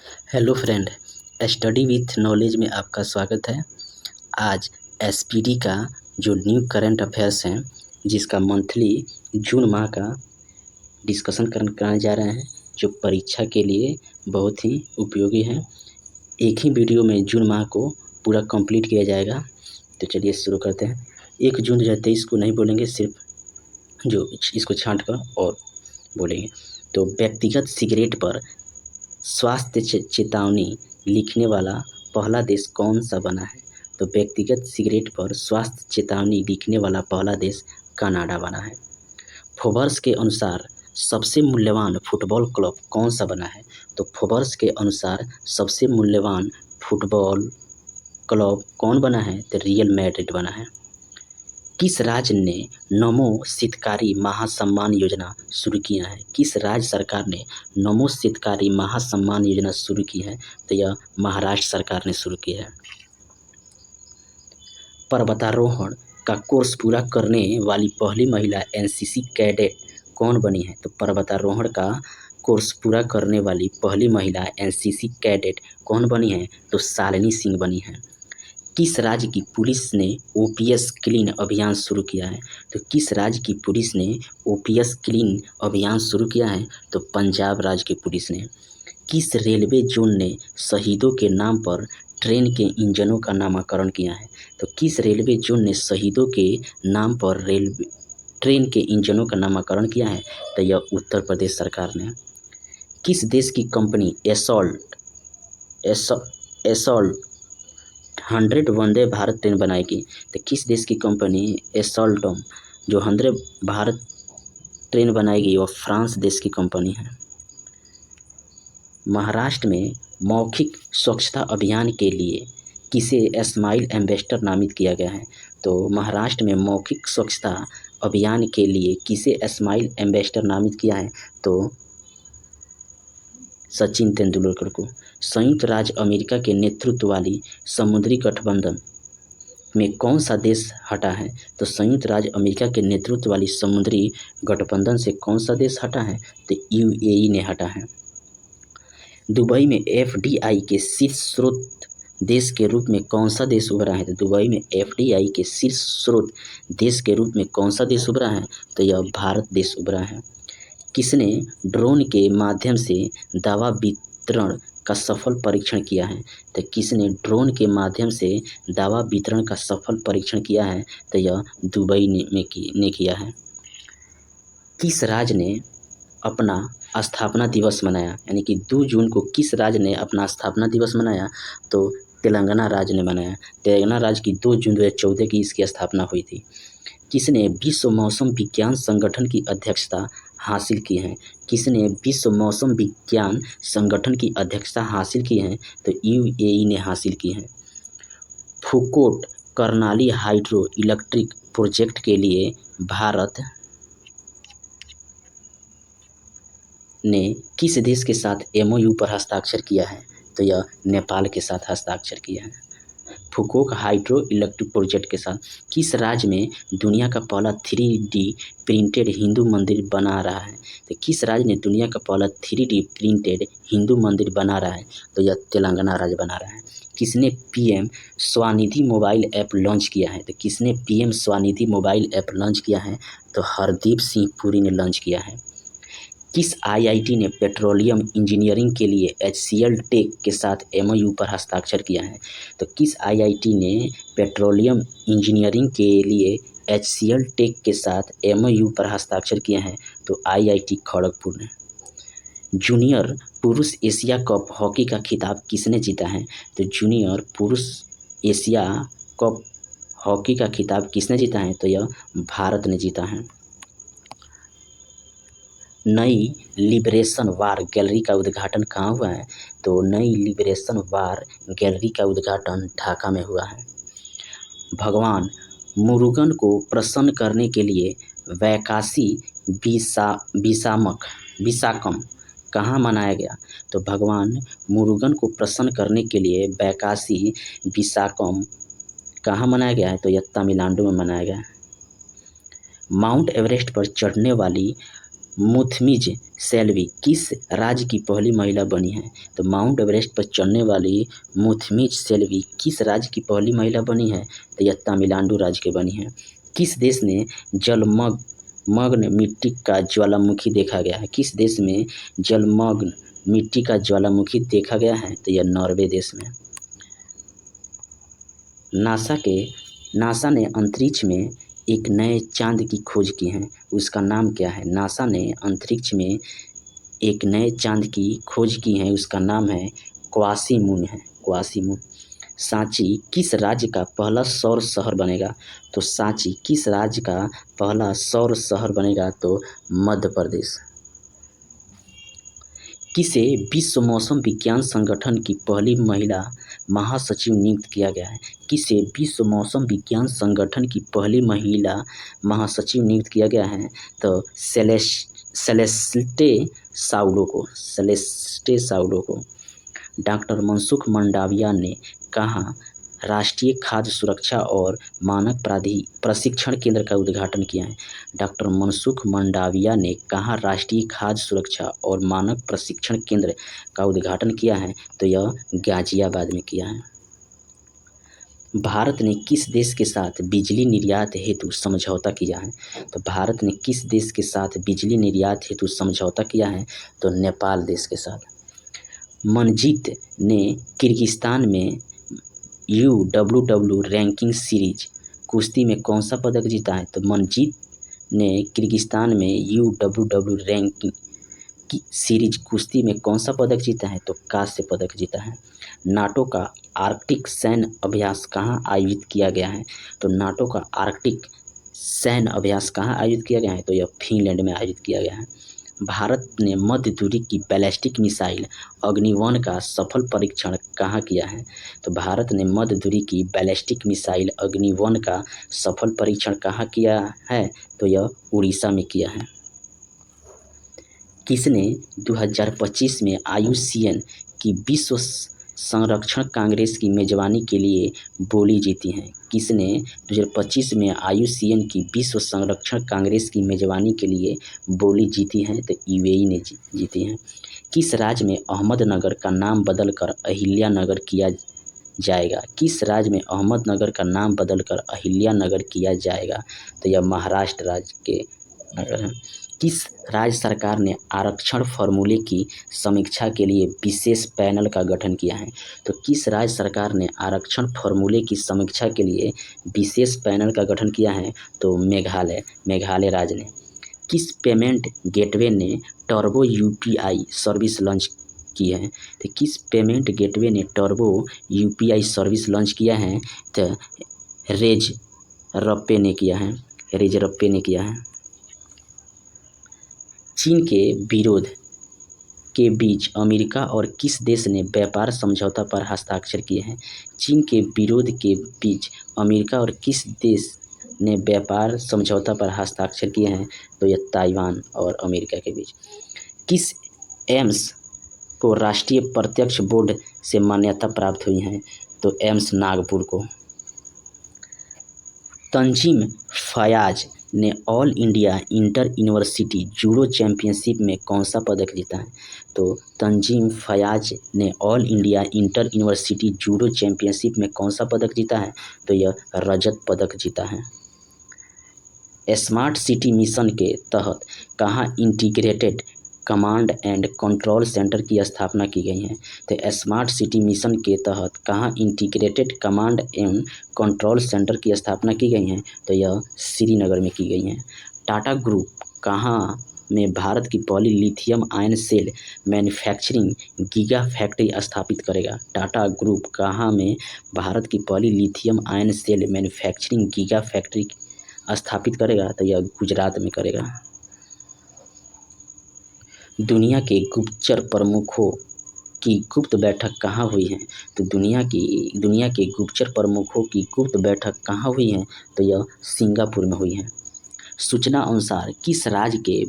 Hello friend, study with knowledge में आपका स्वागत है। आज एसपीडी का जो न्यू करंट अफेयर्स हैं, जिसका मंथली जून माह का डिस्कशन कराने जा रहे हैं, जो परीक्षा के लिए बहुत ही उपयोगी हैं। एक ही वीडियो में जून माह को पूरा कंप्लीट किया जाएगा। तो चलिए शुरू करते हैं। 1 जून 2023 को नहीं बोलेंगे, सिर्फ जो इसको छांट कर और बोलेंगे। तो व्यक्तिगत सिगरेट पर स्वास्थ्य चेतावनी लिखने वाला पहला देश कौन सा बना है? तो व्यक्तिगत सिगरेट पर स्वास्थ्य चेतावनी लिखने वाला पहला देश कनाडा बना है। फोर्ब्स के अनुसार सबसे मूल्यवान फुटबॉल क्लब कौन सा बना है? तो फोर्ब्स के अनुसार सबसे मूल्यवान फुटबॉल क्लब कौन बना है? तो रियल मैड्रिड बना है। किस राज्य ने नमो शीतकारी महासम्मान योजना शुरू किया है? किस राज्य सरकार ने नमो शीतकारी महासम्मान योजना शुरू की है? तो यह महाराष्ट्र सरकार ने शुरू की है। पर्वतारोहण का कोर्स पूरा करने वाली पहली महिला एनसीसी कैडेट कौन बनी है? तो पर्वतारोहण का कोर्स पूरा करने वाली पहली महिला एनसीसी कैडेट कौन बनी है? तो शालिनी सिंह बनी है। किस राज्य की पुलिस ने ओपीएस क्लीन अभियान शुरू किया है? तो किस राज्य की पुलिस ने ओपीएस क्लीन अभियान शुरू किया है? तो पंजाब राज्य की पुलिस ने। किस रेलवे जोन ने शहीदों के नाम पर ट्रेन के इंजनों का नामकरण किया है? तो किस रेलवे जोन ने शहीदों के नाम पर ट्रेन के इंजनों का नामकरण किया है? तो यह उत्तर प्रदेश सरकार ने। किस देश की company assault 100 Vande Bharat train बनाएगी? तो किस देश की कंपनी एसॉल्टम जो 100 भारत ट्रेन बनाएगी, वह फ्रांस देश की कंपनी है। महाराष्ट्र में मौखिक स्वच्छता अभियान के लिए किसे स्माइल एम्बेसडर नामित किया गया है? तो महाराष्ट्र में मौखिक स्वच्छता अभियान के लिए किसे स्माइल एम्बेसडर नामित किया है? तो सचिन तेंदुलकर को। संयुक्त राज्य अमेरिका के नेतृत्व वाली समुद्री गठबंधन में कौन सा देश हटा है? तो संयुक्त राज्य अमेरिका के नेतृत्व वाली समुद्री गठबंधन से कौन सा देश हटा है? तो यूएई ने हटा है। दुबई में एफडीआई के शीर्ष स्रोत देश के रूप में कौन सा देश उभरा है? तो दुबई में एफडीआई के शीर्ष स्रोत देश के रूप में कौन सा देश उभरा है? तो यह भारत देश उभरा है। किसने ड्रोन के माध्यम से दवा वितरण का सफल परीक्षण किया है? तो किसने ड्रोन के माध्यम से दवा वितरण का सफल परीक्षण किया है? तो यह दुबई ने किया है। किस राज्य ने अपना स्थापना दिवस मनाया? यानी कि 2 जून को किस राज्य ने अपना स्थापना दिवस मनाया? तो तेलंगाना राज्य ने मनाया। तेलंगाना राज्य की 2 जून 2014 की इसकी स्थापना हुई थी। किसने विश्व मौसम विज्ञान संगठन की अध्यक्षता हासिल की है? किसने विश्व मौसम विज्ञान संगठन की अध्यक्षता हासिल की है? तो यूएई ने हासिल की है। फूकोट कर्नाली हाइड्रो इलेक्ट्रिक प्रोजेक्ट के लिए भारत ने किस देश के साथ एमओयू पर हस्ताक्षर किया है? तो यह नेपाल के साथ हस्ताक्षर किया है। फुकोक हाइड्रो इलेक्ट्रिक प्रोजेक्ट के साथ। किस राज्य में दुनिया का पहला 3D प्रिंटेड हिंदू मंदिर बना रहा है? तो किस राज्य ने दुनिया का पहला 3D प्रिंटेड हिंदू मंदिर बना रहा है? तो यह तेलंगाना राज्य बना रहा है। किसने PM Svanidhi mobile app launch किया है? तो किसने PM Svanidhi mobile app launch किया है? तो हरदीप सिंह पुरी ने लॉन्च किया है। किस आईआईटी ने पेट्रोलियम इंजीनियरिंग के लिए एचसीएल टेक के साथ एमओयू पर हस्ताक्षर किया है? तो किस आईआईटी ने पेट्रोलियम इंजीनियरिंग के लिए एचसीएल टेक के साथ एमओयू पर हस्ताक्षर किया है? तो आईआईटी खड़गपुर ने। जूनियर पुरुष एशिया कप हॉकी का खिताब किसने जीता है? तो जूनियर पुरुष एशिया कप हॉकी का खिताब किसने जीता है? तो यह भारत ने जीता है। नई लिबरेशन वार गैलरी का उद्घाटन कहाँ हुआ है? तो नई लिबरेशन वार गैलरी का उद्घाटन ढाका में हुआ है। भगवान मुरुगन को प्रसन्न करने के लिए वैकासी विशाकम कहाँ मनाया गया? तो भगवान मुरुगन को प्रसन्न करने के लिए वैकासी विशाकम कहाँ मनाया गया है? तो यह तमिलनाडु में मनाया गया है। माउंट एवरेस्ट पर चढ़ने वाली मुथमिज सेल्वी किस राज्य की पहली महिला बनी है? तो माउंट एवरेस्ट पर चढ़ने वाली मुथमिज सेल्वी किस राज्य की पहली महिला बनी है? तो यह तमिलनाडु राज्य की बनी है। किस देश में जलमग्न मिट्टी का ज्वालामुखी देखा गया है? किस देश में जलमग्न मिट्टी का ज्वालामुखी देखा गया है? तो यह नॉर्वे देश में। नासा ने अंतरिक्ष में एक नए चांद की खोज की है, उसका नाम क्या है? नासा ने अंतरिक्ष में एक नए चांद की खोज की है, उसका नाम है क्वासीमून है, क्वासीमून। सांची किस राज्य का पहला सौर शहर बनेगा? तो सांची किस राज्य का पहला सौर शहर बनेगा? तो मध्य प्रदेश। किसे विश्व मौसम विज्ञान संगठन की पहली महिला महासचिव नियुक्त किया गया है? किसे विश्व मौसम विज्ञान संगठन की पहली महिला महासचिव नियुक्त किया गया है? तो सेलेस्टे साउलो को। डॉक्टर मनसुख मंडाविया ने कहा राष्ट्रीय खाद्य सुरक्षा और मानक प्रशिक्षण केंद्र का उद्घाटन किया है? डॉक्टर मनसुख मंडाविया ने कहा राष्ट्रीय खाद्य सुरक्षा और मानक प्रशिक्षण केंद्र का उद्घाटन किया है? तो यह गाजियाबाद में किया है। भारत ने किस देश के साथ बिजली निर्यात हेतु समझौता किया है? तो भारत ने किस देश के साथ बिजली निर्यात हेतु समझौता किया है? तो नेपाल देश के साथ। मनजीत ने किर्गिस्तान में UWW रैंकिंग सीरीज कुश्ती में कौन सा पदक जीता है? तो मनजीत ने किर्गिस्तान में UWW रैंकिंग की सीरीज कुश्ती में कौन सा पदक जीता है? तो कांस्य पदक जीता है। नाटो का आर्कटिक सैन्य अभ्यास कहाँ आयोजित किया गया है? तो नाटो का आर्कटिक सैन्य अभ्यास कहाँ आयोजित किया गया है? तो यह फिनलैंड में आयोजित किया गया है। भारत ने मध्य दूरी की बैलिस्टिक मिसाइल अग्नि-1 का सफल परीक्षण कहाँ किया है? तो भारत ने मध्य दूरी की बैलिस्टिक मिसाइल अग्नि-1 का सफल परीक्षण कहाँ किया है? तो यह उड़ीसा में किया है। किसने 2025 में IUCN की विश्व संरक्षण कांग्रेस की मेजबानी के लिए बोली जीती है? किसने 2025 में IUCN की विश्व संरक्षण कांग्रेस की मेजबानी के लिए बोली जीती है? तो UAE ने जीती है। किस राज्य में अहमदनगर का नाम बदलकर अहिल्यानगर किया जाएगा? किस राज्य में अहमदनगर का नाम बदलकर अहिल्यानगर किया जाएगा? तो यह महाराष्ट्र राज्य के नगर है। किस राज्य सरकार ने आरक्षण फॉर्मूले की समीक्षा के लिए विशेष पैनल का गठन किया है? तो किस राज्य सरकार ने आरक्षण फॉर्मूले की समीक्षा के लिए विशेष पैनल का गठन किया है? तो मेघालय राज्य ने। किस पेमेंट गेटवे ने टर्बो UPI सर्विस लॉन्च की है? तो किस पेमेंट गेटवे ने टर्बो UPI सर्विस लॉन्च किया है? तो रेजरपे ने किया है। चीन के विरोध के बीच अमेरिका और किस देश ने व्यापार समझौता पर हस्ताक्षर किए हैं? चीन के विरोध के बीच अमेरिका और किस देश ने व्यापार समझौता पर हस्ताक्षर किए हैं? तो यह ताइवान और अमेरिका के बीच। किस एम्स को राष्ट्रीय प्रत्यक्ष बोर्ड से मान्यता प्राप्त हुई है? तो एम्स नागपुर को। तंजीम फयाज ने all India inter university judo championship में कौन सा पदक जीता है? तो तंजीम फयाज ने all India inter university judo championship में कौन सा पदक जीता है? तो यह रजत पदक जीता है। स्मार्ट सिटी मिशन के तहत कहाँ integrated command and control centre की स्थापना की गई है? तो स्मार्ट सिटी मिशन के तहत कहाँ integrated command and control centre की स्थापना की गई है? तो यह श्रीनगर में की गई है। टाटा ग्रुप कहाँ में भारत की पहली lithium ion cell manufacturing giga factory स्थापित करेगा? टाटा ग्रुप कहाँ में भारत की पहली lithium ion cell manufacturing giga factory स्थापित करेगा? तो यह गुजरात में करेगा। दुनिया के गुप्तचर प्रमुखों की गुप्त बैठक कहाँ हुई है? तो दुनिया के गुप्तचर प्रमुखों की गुप्त बैठक कहाँ हुई है? तो यह सिंगापुर में हुई है। सूचना अनुसार किस राज्य के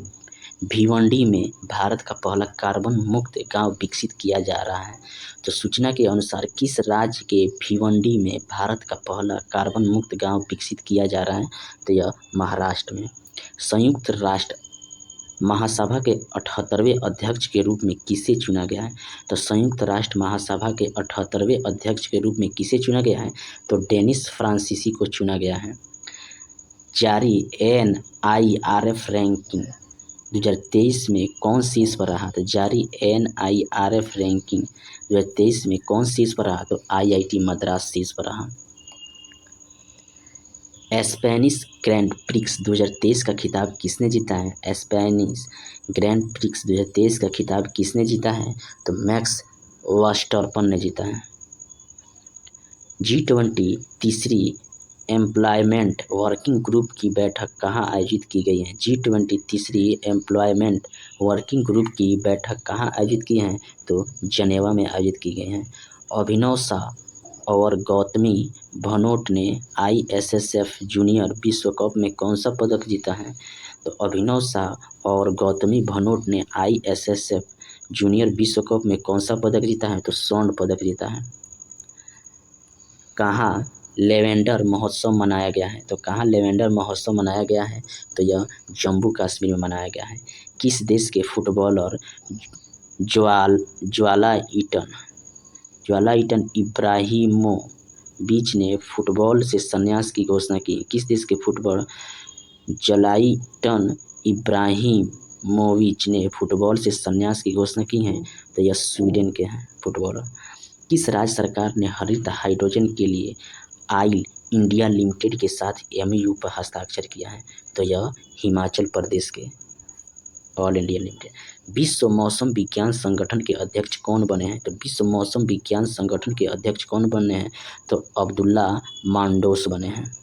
भिवंडी में भारत का पहला कार्बन मुक्त गांव विकसित किया जा रहा है? तो सूचना के अनुसार किस राज्य के भिवंडी में भारत का पहला कार्बन मुक्त गांव विकसित किया जा रहा है? तो यह महाराष्ट्र में। संयुक्त राष्ट्र महासभा के 78वें अध्यक्ष के रूप में किसे चुना गया है? तो संयुक्त राष्ट्र महासभा के 78वें अध्यक्ष के रूप में किसे चुना गया है? तो डेनिस फ्रांसीसी को चुना गया है। जारी NIRF रैंकिंग 2023 में कौन शीर्ष पर रहा? तो जारी NIRF रैंकिंग 2023 में कौन शीर्ष पर रहा? तो IIT मद्रास शीर्ष पर रहा। स्पेनिश ग्रैंड प्रिक्स 2023 का खिताब किसने जीता है? स्पेनिश ग्रैंड प्रिक्स 2023 का खिताब किसने जीता है? तो मैक्स वर्स्टैपन ने जीता है। G20 तीसरी एम्प्लॉयमेंट वर्किंग ग्रुप की बैठक कहाँ आयोजित की गई है? G20 तीसरी एम्प्लॉयमेंट वर्किंग ग्रुप की बैठक कहाँ आयोजित की है? तो जनेवा में आयोजित की गई है। अभिनव शाह और गौतमी भनोट ने ISSF जूनियर विश्व कप में कौन सा पदक जीता है? तो अभिनव शाह और गौतमी भनोट ने ISSF जूनियर विश्व कप में कौन सा पदक जीता है? तो स्वर्ण पदक जीता है। कहाँ लेवेंडर महोत्सव मनाया गया है? तो कहाँ लेवेंडर महोत्सव मनाया गया है? तो यह जम्मू कश्मीर में मनाया गया है। किस देश के फुटबॉलर ज्वाला ईटन इब्राहिमोविच ने फुटबॉल से संन्यास की घोषणा की? किस देश के फुटबॉलर ज्लाटन इब्राहिमोविच ने फुटबॉल से संन्यास की घोषणा की है? तो यह स्वीडन के हैं फुटबॉलर। किस राज्य सरकार ने हरित हाइड्रोजन के लिए ऑयल इंडिया लिमिटेड के साथ MOU पर हस्ताक्षर किया है? तो यह हिमाचल प्रदेश के ऑयल इंडिया लिमिटेड। विश्व मौसम विज्ञान संगठन के अध्यक्ष कौन बने हैं? तो विश्व मौसम विज्ञान संगठन के अध्यक्ष कौन बने हैं? तो अब्दुल्ला मांडोस बने हैं।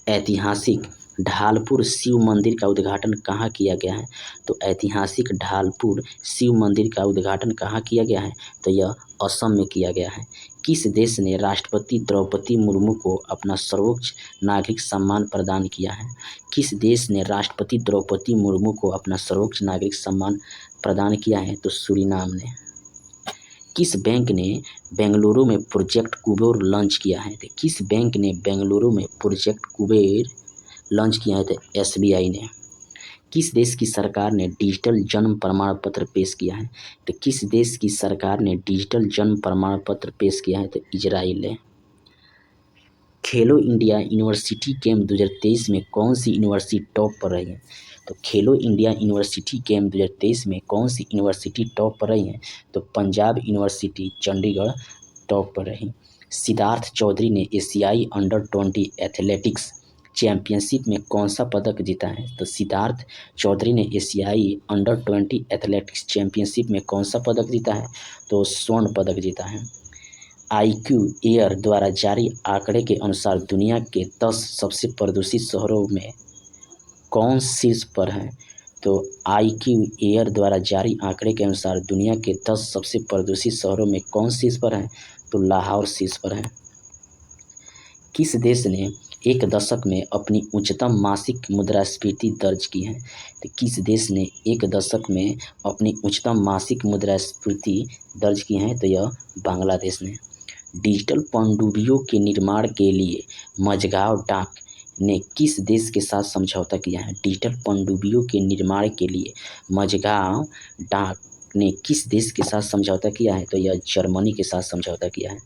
ऐतिहासिक ढालपुर शिव मंदिर का उद्घाटन कहाँ किया गया है? तो ऐतिहासिक ढालपुर शिव मंदिर का उद्घाटन कहाँ किया गया है? तो यह असम में किया गया है। किस देश ने राष्ट्रपति द्रौपदी मुर्मू को अपना सर्वोच्च नागरिक सम्मान प्रदान किया है? किस देश ने राष्ट्रपति द्रौपदी मुर्मू को अपना सर्वोच्च नागरिक सम्मान प्रदान किया है? तो सूरीनाम ने। किस बैंक ने बेंगलुरु में प्रोजेक्ट कुबेर लॉन्च किया है? तो किस बैंक ने बेंगलुरु में प्रोजेक्ट कुबेर लॉन्च किया है? तो SBI ने। किस देश की सरकार ने डिजिटल जन्म प्रमाण पत्र पेश किया है? तो किस देश की सरकार ने डिजिटल जन्म प्रमाण पत्र पेश किया है? तो इजराइल ने। खेलो इंडिया यूनिवर्सिटी गेम 2023 में कौन सी यूनिवर्सिटी टॉप पर रही है? तो खेलो इंडिया यूनिवर्सिटी गेम 2023 में कौन सी यूनिवर्सिटी टॉप पर रही है? तो पंजाब यूनिवर्सिटी चंडीगढ़ टॉप पर रही। सिद्धार्थ चौधरी ने एशियाई अंडर-20 एथलेटिक्स चैंपियनशिप में कौन सा पदक जीता है? तो सिद्धार्थ चौधरी ने एशियाई अंडर-20 एथलेटिक्स चैंपियनशिप में कौन सा पदक जीता है? तो स्वर्ण पदक जीता है। IQ एयर द्वारा जारी आंकड़े के अनुसार दुनिया के 10 सबसे प्रदूषित शहरों में कौन शीर्ष पर है? तो IQ एयर द्वारा जारी आंकड़े के अनुसार दुनिया के 10 सबसे प्रदूषित शहरों में कौन शीर्ष पर है? तो लाहौर शीर्ष पर है। किस देश ने एक दशक में अपनी उच्चतम मासिक मुद्रास्फीति दर्ज की है? तो किस देश ने एक दशक में अपनी उच्चतम मासिक मुद्रास्फीति दर्ज की है? तो यह बांग्लादेश ने। डिजिटल पनडुब्बियों के निर्माण के लिए मझगांव डाक ने किस देश के साथ समझौता किया है? डिजिटल पनडुब्बियों के निर्माण के लिए मझगांव डाक ने किस देश के साथ समझौता किया है? तो यह जर्मनी के साथ समझौता किया है।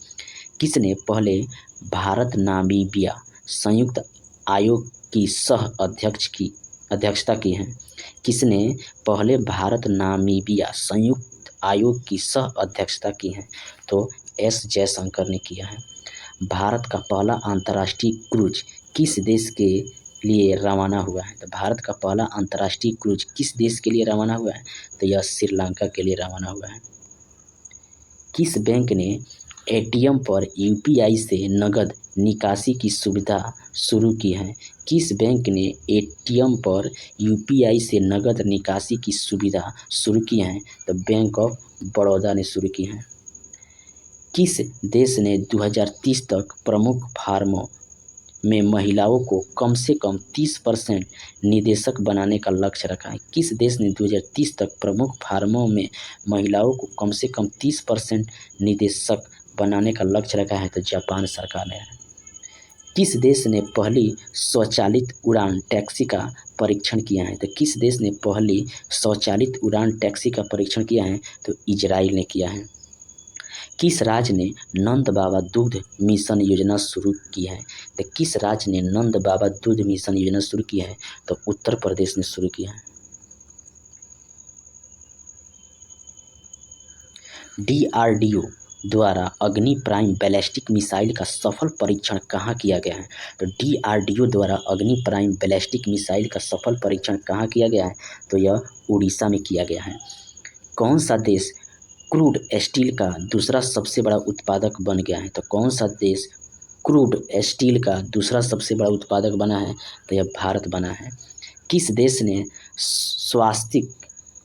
किसने पहले भारत नामीबिया संयुक्त आयोग की सह अध्यक्षता की है? किसने पहले भारत नामीबिया संयुक्त आयोग की सह अध्यक्षता की है? तो S जयशंकर ने किया है। भारत का पहला अंतर्राष्ट्रीय क्रूज किस देश के लिए रवाना हुआ है? तो भारत का पहला अंतर्राष्ट्रीय क्रूज किस देश के लिए रवाना हुआ है? तो यह श्रीलंका के लिए रवाना हुआ है। किस बैंक ने ATM पर UPI से नकद निकासी की सुविधा शुरू की है? किस बैंक ने ATM पर UPI से नकद निकासी की सुविधा शुरू की है? तो बैंक ऑफ बड़ौदा ने शुरू की है। किस देश ने 2030 तक प्रमुख फर्मों में महिलाओं को कम से कम 30% निदेशक बनाने का लक्ष्य रखा है? किस देश ने 2030 तक प्रमुख फर्मों में महिलाओं को कम से कम 30% निदेशक बनाने का लक्ष्य रखा है? तो जापान सरकार ने। किस देश ने पहली स्वचालित उड़ान टैक्सी का परीक्षण किया है? तो किस देश ने पहली स्वचालित उड़ान टैक्सी का परीक्षण किया है? तो इजराइल ने किया है। किस राज्य ने नंद बाबा दुग्ध मिशन योजना शुरू की है? तो किस राज्य ने नंद बाबा दुग्ध मिशन योजना शुरू की है? तो उत्तर प्रदेश ने शुरू किया है। DRDO द्वारा अग्नि प्राइम बैलिस्टिक मिसाइल का सफल परीक्षण कहाँ किया गया है? तो DRDO द्वारा अग्नि प्राइम बैलिस्टिक मिसाइल का सफल परीक्षण कहाँ किया गया है? तो यह उड़ीसा में किया गया है। कौन सा देश क्रूड स्टील का दूसरा सबसे बड़ा उत्पादक बन गया है? तो कौन सा देश क्रूड स्टील का दूसरा सबसे बड़ा उत्पादक बना है? तो यह भारत बना है। किस देश ने स्वास्तिक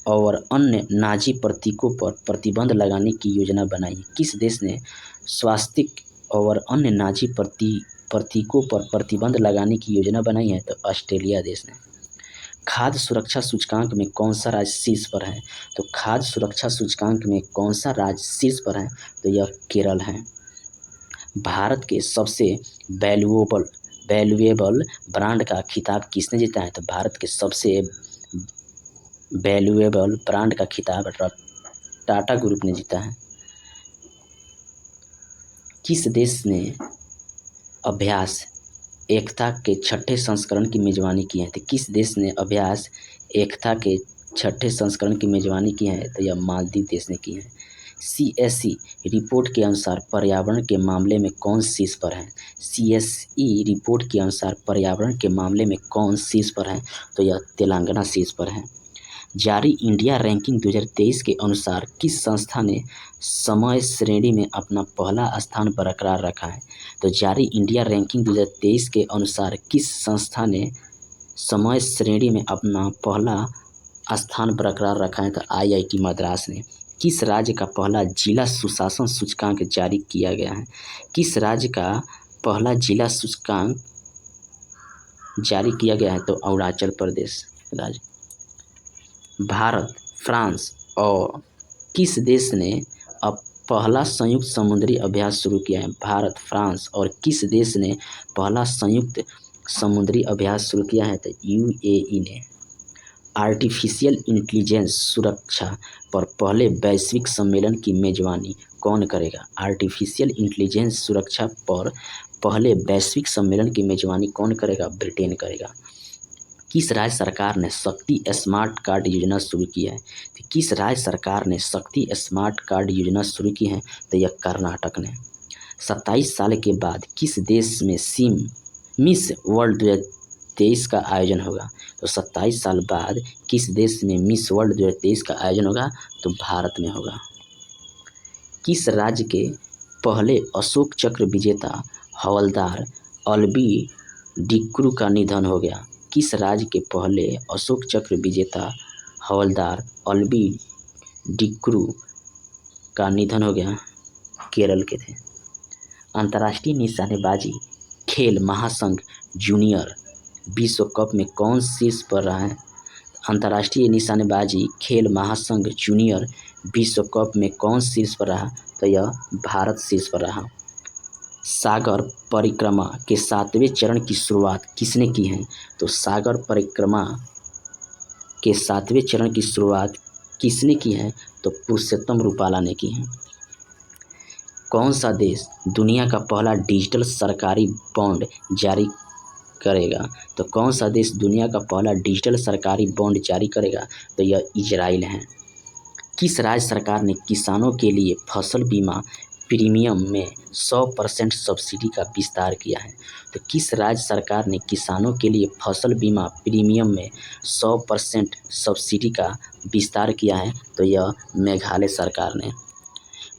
और अन्य नाजी प्रतीकों पर प्रतिबंध लगाने की योजना बनाई? किस देश ने स्वास्तिक और अन्य नाजी प्रतीकों पर प्रतिबंध लगाने की योजना बनाई है? तो ऑस्ट्रेलिया देश ने। खाद्य सुरक्षा सूचकांक में कौन सा राज्य शीर्ष पर है? तो खाद्य सुरक्षा सूचकांक में कौन सा राज्य शीर्ष पर है? तो यह केरल है। भारत के सबसे वैल्यूएबल ब्रांड का खिताब किसने जीता है? तो भारत के सबसे वैल्यूएबल ब्रांड का खिताब टाटा ग्रुप ने जीता है। किस देश ने अभ्यास एकता के छठे संस्करण की मेजबानी की है? तो किस देश ने अभ्यास एकता के छठे संस्करण की मेजबानी की है? तो यह मालदीव देश ने की है। CSE रिपोर्ट के अनुसार पर्यावरण के मामले में कौन शीर्ष पर है? CSE रिपोर्ट के अनुसार पर्यावरण के मामले में कौन शीर्ष पर है? तो यह तेलंगाना शीर्ष पर है। जारी इंडिया रैंकिंग 2023 के अनुसार किस संस्था ने समय श्रेणी में अपना पहला स्थान बरकरार रखा है? तो जारी इंडिया रैंकिंग 2023 के अनुसार किस संस्था ने समय श्रेणी में अपना पहला स्थान बरकरार रखा है? तो IIT मद्रास ने। किस राज्य का पहला जिला सुशासन सूचकांक जारी किया गया है? किस राज्य का पहला जिला सूचकांक जारी किया गया है? तो अरुणाचल प्रदेश राज्य। भारत, फ्रांस और किस देश ने अब पहला संयुक्त समुद्री अभ्यास शुरू किया है? भारत, फ्रांस और किस देश ने पहला संयुक्त समुद्री अभ्यास शुरू किया है? तो UAE ने। आर्टिफिशियल इंटेलिजेंस सुरक्षा पर पहले वैश्विक सम्मेलन की मेजबानी कौन करेगा? आर्टिफिशियल इंटेलिजेंस सुरक्षा पर पहले वैश्विक सम्मेलन की मेजबानी कौन करेगा? ब्रिटेन करेगा। किस राज्य सरकार ने शक्ति स्मार्ट कार्ड योजना शुरू की है? तो किस राज्य सरकार ने शक्ति स्मार्ट कार्ड योजना शुरू की है? तो यह कर्नाटक ने। 27 साल के बाद किस देश में मिस वर्ल्ड 2023 का आयोजन होगा? तो 27 साल बाद किस देश में मिस वर्ल्ड 2023 का आयोजन होगा? तो भारत में होगा। किस राज्य के पहले अशोक चक्र विजेता हवलदार अल्बी डिक्रू का निधन हो गया? किस राज्य के पहले अशोक चक्र विजेता हवलदार अल्बी डिक्रू का निधन हो गया? केरल के थे। अंतर्राष्ट्रीय निशानेबाजी खेल महासंघ जूनियर विश्व कप में कौन शीर्ष पर रहा है? अंतर्राष्ट्रीय निशानेबाजी खेल महासंघ जूनियर विश्व कप में कौन शीर्ष पर रहा? तो यह भारत शीर्ष पर रहा। सागर परिक्रमा के 7वें चरण की शुरुआत किसने की है? तो सागर परिक्रमा के 7वें चरण की शुरुआत किसने की है? तो पुरुषोत्तम रूपाला ने की है। कौन सा देश दुनिया का पहला डिजिटल सरकारी बॉन्ड जारी करेगा? तो कौन सा देश दुनिया का पहला डिजिटल सरकारी बॉन्ड जारी करेगा? तो यह इजराइल है। किस राज्य सरकार ने किसानों के लिए फसल बीमा प्रीमियम में 100% सब्सिडी का विस्तार किया है? तो किस राज्य सरकार ने किसानों के लिए फसल बीमा प्रीमियम में 100% सब्सिडी का विस्तार किया है? तो यह मेघालय सरकार ने।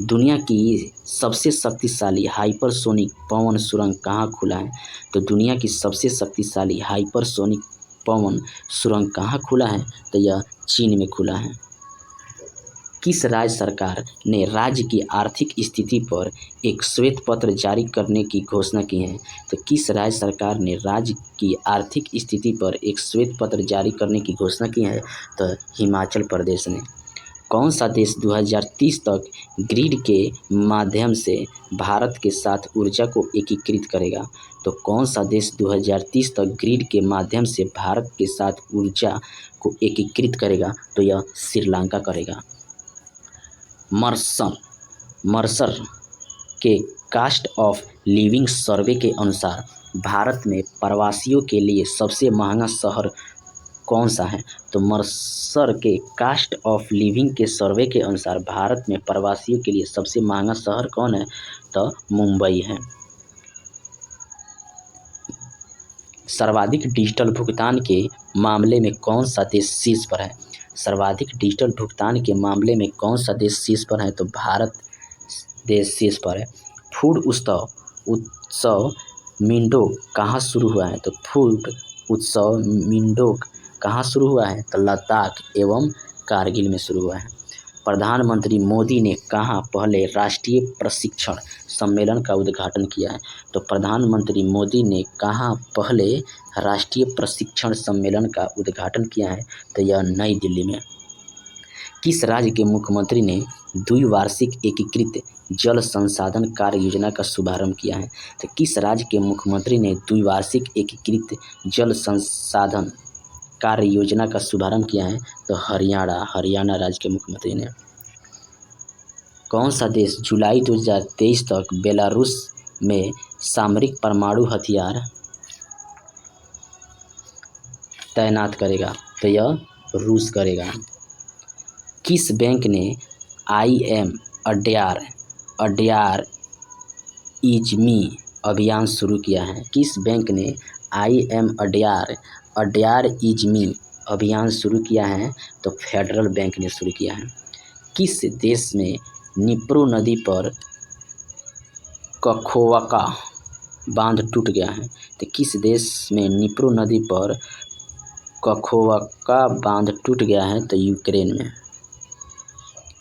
दुनिया की सबसे शक्तिशाली हाइपरसोनिक पवन सुरंग कहाँ खुला है? तो दुनिया की सबसे शक्तिशाली हाइपरसोनिक पवन सुरंग कहाँ खुला है? तो यह चीन में खुला है। किस राज्य सरकार ने राज्य की आर्थिक स्थिति पर एक श्वेत पत्र जारी करने की घोषणा की है? तो किस राज्य सरकार ने राज्य की आर्थिक स्थिति पर एक श्वेत पत्र जारी करने की घोषणा की है? तो हिमाचल प्रदेश ने। कौन सा देश 2030 तक ग्रिड के माध्यम से भारत के साथ ऊर्जा को एकीकृत करेगा? तो कौन सा देश 2030 तक ग्रिड के माध्यम से भारत के साथ ऊर्जा को एकीकृत करेगा? तो यह श्रीलंका करेगा। मर्सर के कास्ट ऑफ लिविंग सर्वे के अनुसार भारत में प्रवासियों के लिए सबसे महंगा शहर कौन सा है? तो मर्सर के कास्ट ऑफ लिविंग के सर्वे के अनुसार भारत में प्रवासियों के लिए सबसे महंगा शहर कौन है? तो मुंबई है। सर्वाधिक डिजिटल भुगतान के मामले में कौन सा देश शीर्ष पर है? सर्वाधिक डिजिटल भुगतान के मामले में कौन सा देश शीर्ष पर है? तो भारत देश शीर्ष पर है। फूड उत्सव मिंडोक कहाँ शुरू हुआ है? तो फूड उत्सव मिंडोक कहाँ शुरू हुआ है? तो लद्दाख एवं कारगिल में शुरू हुआ है। प्रधानमंत्री मोदी ने कहाँ पहले राष्ट्रीय प्रशिक्षण सम्मेलन का उद्घाटन किया है? तो प्रधानमंत्री मोदी ने कहाँ पहले राष्ट्रीय प्रशिक्षण सम्मेलन का उद्घाटन किया है? तो यह नई दिल्ली में। किस राज्य के मुख्यमंत्री ने द्विवार्षिक एकीकृत जल संसाधन कार्य योजना का शुभारंभ किया है? तो किस राज्य के मुख्यमंत्री ने द्विवार्षिक एकीकृत जल संसाधन कार्य योजना का शुभारंभ किया है? तो हरियाणा राज्य के मुख्यमंत्री ने। कौन सा देश जुलाई 2023 तक बेलारूस में सामरिक परमाणु हथियार तैनात करेगा? तो यह रूस करेगा। किस बैंक ने IM अड्यार इज़मी अभियान शुरू किया है? किस बैंक ने IM अड्यार इज़मी अभियान शुरू किया है? तो फेडरल बैंक ने शुरू किया है। किस देश में निप्रो नदी पर कखोवका बांध टूट गया है? तो किस देश में निप्रो नदी पर कखोवका बांध टूट गया है? तो यूक्रेन में।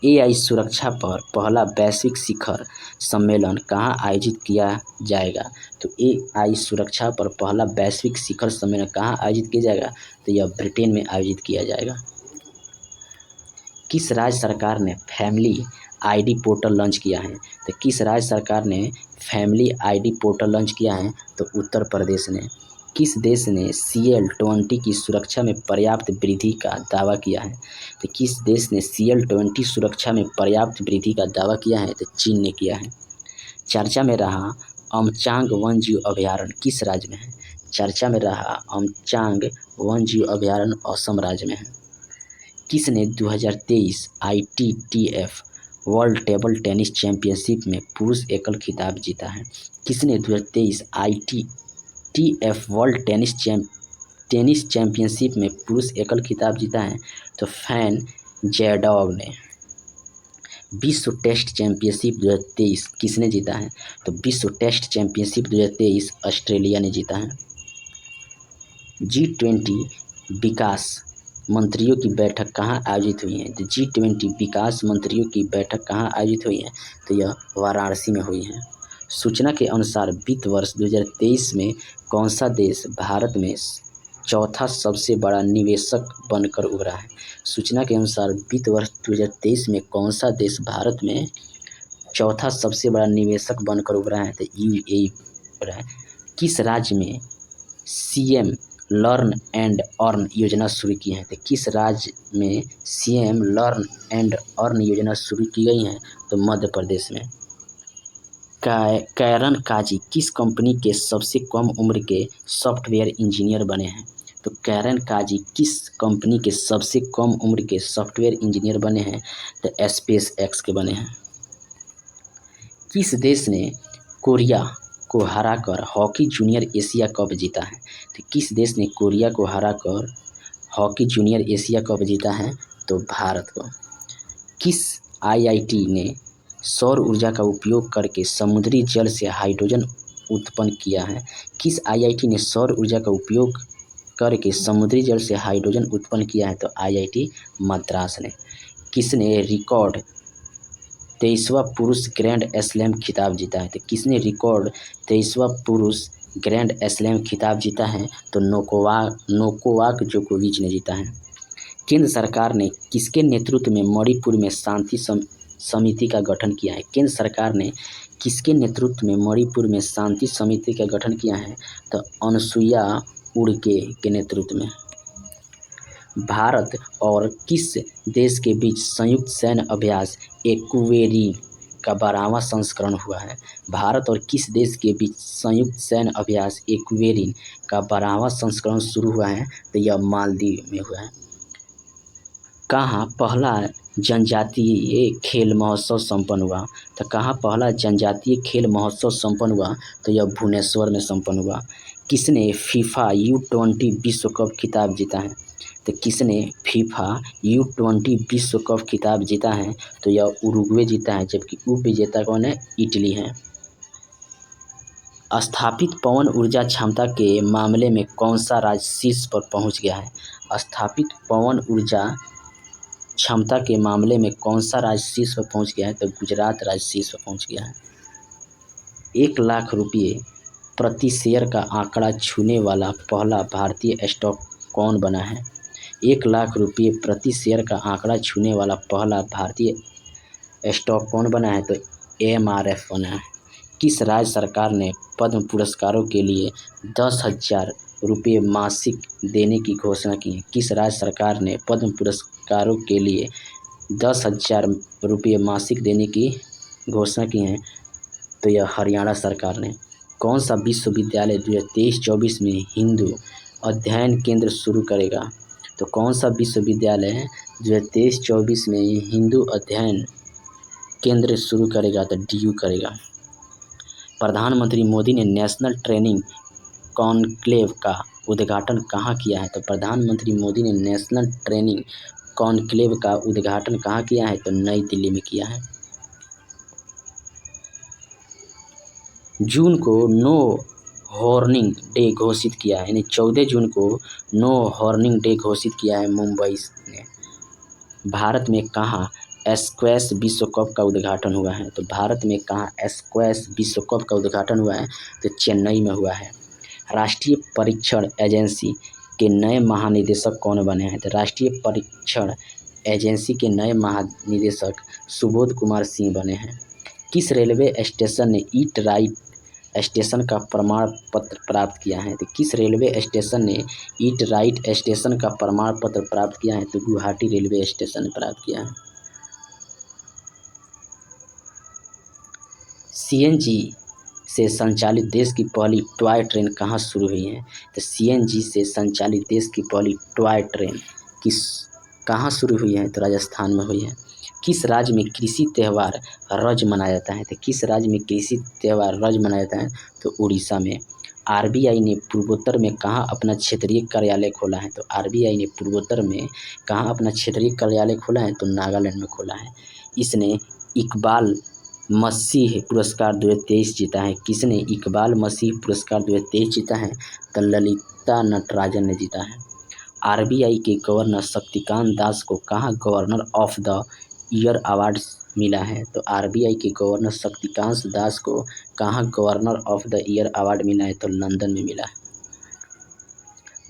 AI सुरक्षा पर पहला वैश्विक शिखर सम्मेलन कहाँ आयोजित किया जाएगा? तो AI सुरक्षा पर पहला वैश्विक शिखर सम्मेलन कहाँ आयोजित किया जाएगा? तो यह ब्रिटेन में आयोजित किया जाएगा। किस राज्य सरकार ने फैमिली ID पोर्टल लॉन्च किया है? तो किस राज्य सरकार ने फैमिली ID पोर्टल लॉन्च किया है? तो उत्तर प्रदेश ने। किस देश ने CL20 की सुरक्षा में पर्याप्त वृद्धि का दावा किया है? तो किस देश ने CL20 सुरक्षा में पर्याप्त वृद्धि का दावा किया है? तो चीन ने किया है। चर्चा में रहा अमचांग वन्यजीव अभयारण्य किस राज्य में है? चर्चा में रहा अमचांग वन्यजीव अभयारण्य असम राज्य में है। किसने 2023 ITTF world table tennis championship में पुरुष एकल खिताब जीता है? किसने 2023 ITTF वर्ल्ड टेनिस चैंपियनशिप में पुरुष एकल खिताब जीता है? तो फैन जैडॉग ने। विश्व टेस्ट चैंपियनशिप 2023 किसने जीता है? तो विश्व टेस्ट चैंपियनशिप 2023 ऑस्ट्रेलिया ने जीता है। G20 विकास मंत्रियों की बैठक कहाँ आयोजित हुई है? तो G20 विकास मंत्रियों की बैठक कहाँ आयोजित हुई है? तो यह वाराणसी में हुई है। सूचना के अनुसार वित्त वर्ष 2023 में कौन सा देश भारत में चौथा सबसे बड़ा निवेशक बनकर उभरा है? सूचना के अनुसार वित्त वर्ष 2023 में कौन सा देश भारत में चौथा सबसे बड़ा निवेशक बनकर उभरा है? तो UAE उभरा है। किस राज्य में CM लर्न एंड अर्न योजना शुरू की है? तो किस राज्य में CM लर्न एंड अर्न योजना शुरू की गई है? तो मध्य प्रदेश में। कैरन काजी किस कंपनी के सबसे कम उम्र के सॉफ्टवेयर इंजीनियर बने हैं? तो कैरन काजी किस कंपनी के सबसे कम उम्र के सॉफ्टवेयर इंजीनियर बने हैं? तो SpaceX के बने हैं। किस देश ने कोरिया को हराकर हॉकी जूनियर एशिया कप जीता है? तो किस देश ने कोरिया को हराकर हॉकी जूनियर एशिया कप जीता है? तो भारत को। किस IIT ने सौर ऊर्जा का उपयोग करके समुद्री जल से हाइड्रोजन उत्पन्न किया है? किस IIT ने सौर ऊर्जा का उपयोग करके समुद्री जल से हाइड्रोजन उत्पन्न किया है? तो IIT मद्रास ने। किसने रिकॉर्ड 23वां पुरुष ग्रैंड स्लैम खिताब जीता है? तो किसने रिकॉर्ड 23वां पुरुष ग्रैंड स्लैम खिताब जीता है? तो नोवाक जोकोविच ने जीता है। केंद्र सरकार ने किसके नेतृत्व में मणिपुर में शांति समिति का गठन किया है? केंद्र सरकार ने किसके नेतृत्व में मणिपुर में शांति समिति का गठन किया है? तो अनुसुईया उइके के नेतृत्व में। भारत और किस देश के बीच संयुक्त सैन्य अभ्यास एक्वेरिन का 12वां संस्करण हुआ है? भारत और किस देश के बीच संयुक्त सैन्य अभ्यास एक्वेरिन का 12वां संस्करण शुरू हुआ है? तो यह मालदीव में हुआ है। कहाँ पहला जनजातीय खेल महोत्सव संपन्न हुआ? तो कहाँ पहला जनजातीय खेल महोत्सव संपन्न हुआ? तो यह भुवनेश्वर में संपन्न हुआ। किसने फीफा U20 विश्व कप खिताब जीता है? तो किसने फीफा U20 विश्व कप खिताब जीता है? तो यह उरुग्वे जीता है, जबकि उप विजेता कौन है? इटली है। स्थापित पवन ऊर्जा क्षमता के मामले में कौन सा राज्य शीर्ष पर पहुंच गया है? स्थापित पवन ऊर्जा क्षमता के मामले में कौन सा राज्य शीर्ष पर पहुंच गया है? तो गुजरात राज्य शीर्ष पर पहुंच गया है। 1 लाख रुपये प्रति शेयर का आंकड़ा छूने वाला पहला भारतीय स्टॉक कौन बना है? 1 लाख रुपये प्रति शेयर का आंकड़ा छूने वाला पहला भारतीय स्टॉक कौन बना है? तो MRF बना है। किस राज्य सरकार ने पद्म पुरस्कारों के लिए 10,000 रुपये मासिक देने की घोषणा की है? किस राज्य सरकार ने पद्म पुरस्कारों के लिए 10,000 रुपये मासिक देने की घोषणा की है? तो यह हरियाणा सरकार ने। कौन सा विश्वविद्यालय 2023-24 में हिंदू अध्ययन केंद्र शुरू करेगा? तो कौन सा विश्वविद्यालय 2023-24 में हिंदू अध्ययन केंद्र शुरू करेगा? तो DU करेगा। प्रधानमंत्री मोदी ने नेशनल ट्रेनिंग कॉन्क्लेव का उद्घाटन कहाँ किया है? तो प्रधानमंत्री मोदी ने नेशनल ट्रेनिंग कॉन्क्लेव का उद्घाटन कहाँ किया है? तो नई दिल्ली में किया है। जून को नो हॉर्निंग डे घोषित किया है, यानी 14 जून को नो हॉर्निंग डे घोषित किया है मुंबई ने। भारत में कहाँ स्क्वैश विश्व कप का उद्घाटन हुआ है? तो भारत में कहाँ स्क्वैश विश्व कप का उद्घाटन हुआ है? तो चेन्नई में हुआ है। राष्ट्रीय परीक्षण एजेंसी के नए महानिदेशक कौन बने हैं? तो राष्ट्रीय परीक्षण एजेंसी के नए महानिदेशक सुबोध कुमार सिंह बने हैं। किस रेलवे स्टेशन ने ईट राइट स्टेशन का प्रमाण पत्र प्राप्त किया है? तो किस रेलवे स्टेशन ने ईट राइट स्टेशन का प्रमाण पत्र प्राप्त किया है? तो गुवाहाटी रेलवे स्टेशन ने प्राप्त किया है। CNG से संचालित देश की पहली टॉय ट्रेन कहाँ शुरू हुई है? तो CNG से संचालित देश की पहली टॉय ट्रेन कहाँ शुरू हुई है? तो राजस्थान में हुई है। किस राज्य में कृषि त्यौहार रज मनाया जाता है? तो किस राज्य में कृषि त्यौहार रज मनाया जाता है? तो उड़ीसा में। RBI ने पूर्वोत्तर में कहाँ अपना क्षेत्रीय कार्यालय खोला है? तो RBI ने पूर्वोत्तर में कहाँ अपना क्षेत्रीय कार्यालय खोला है? तो नागालैंड में खोला है। इसने इकबाल मसीह पुरस्कार 2023 जीता है। किसने इकबाल मसीह पुरस्कार 2023 जीता है? तो ललिता नटराजन ने जीता है। RBI के गवर्नर शक्तिकांत दास को कहाँ governor of the year award मिला है? तो RBI के गवर्नर शक्तिकांत दास को कहाँ governor of the year award मिला है? तो लंदन में मिला है।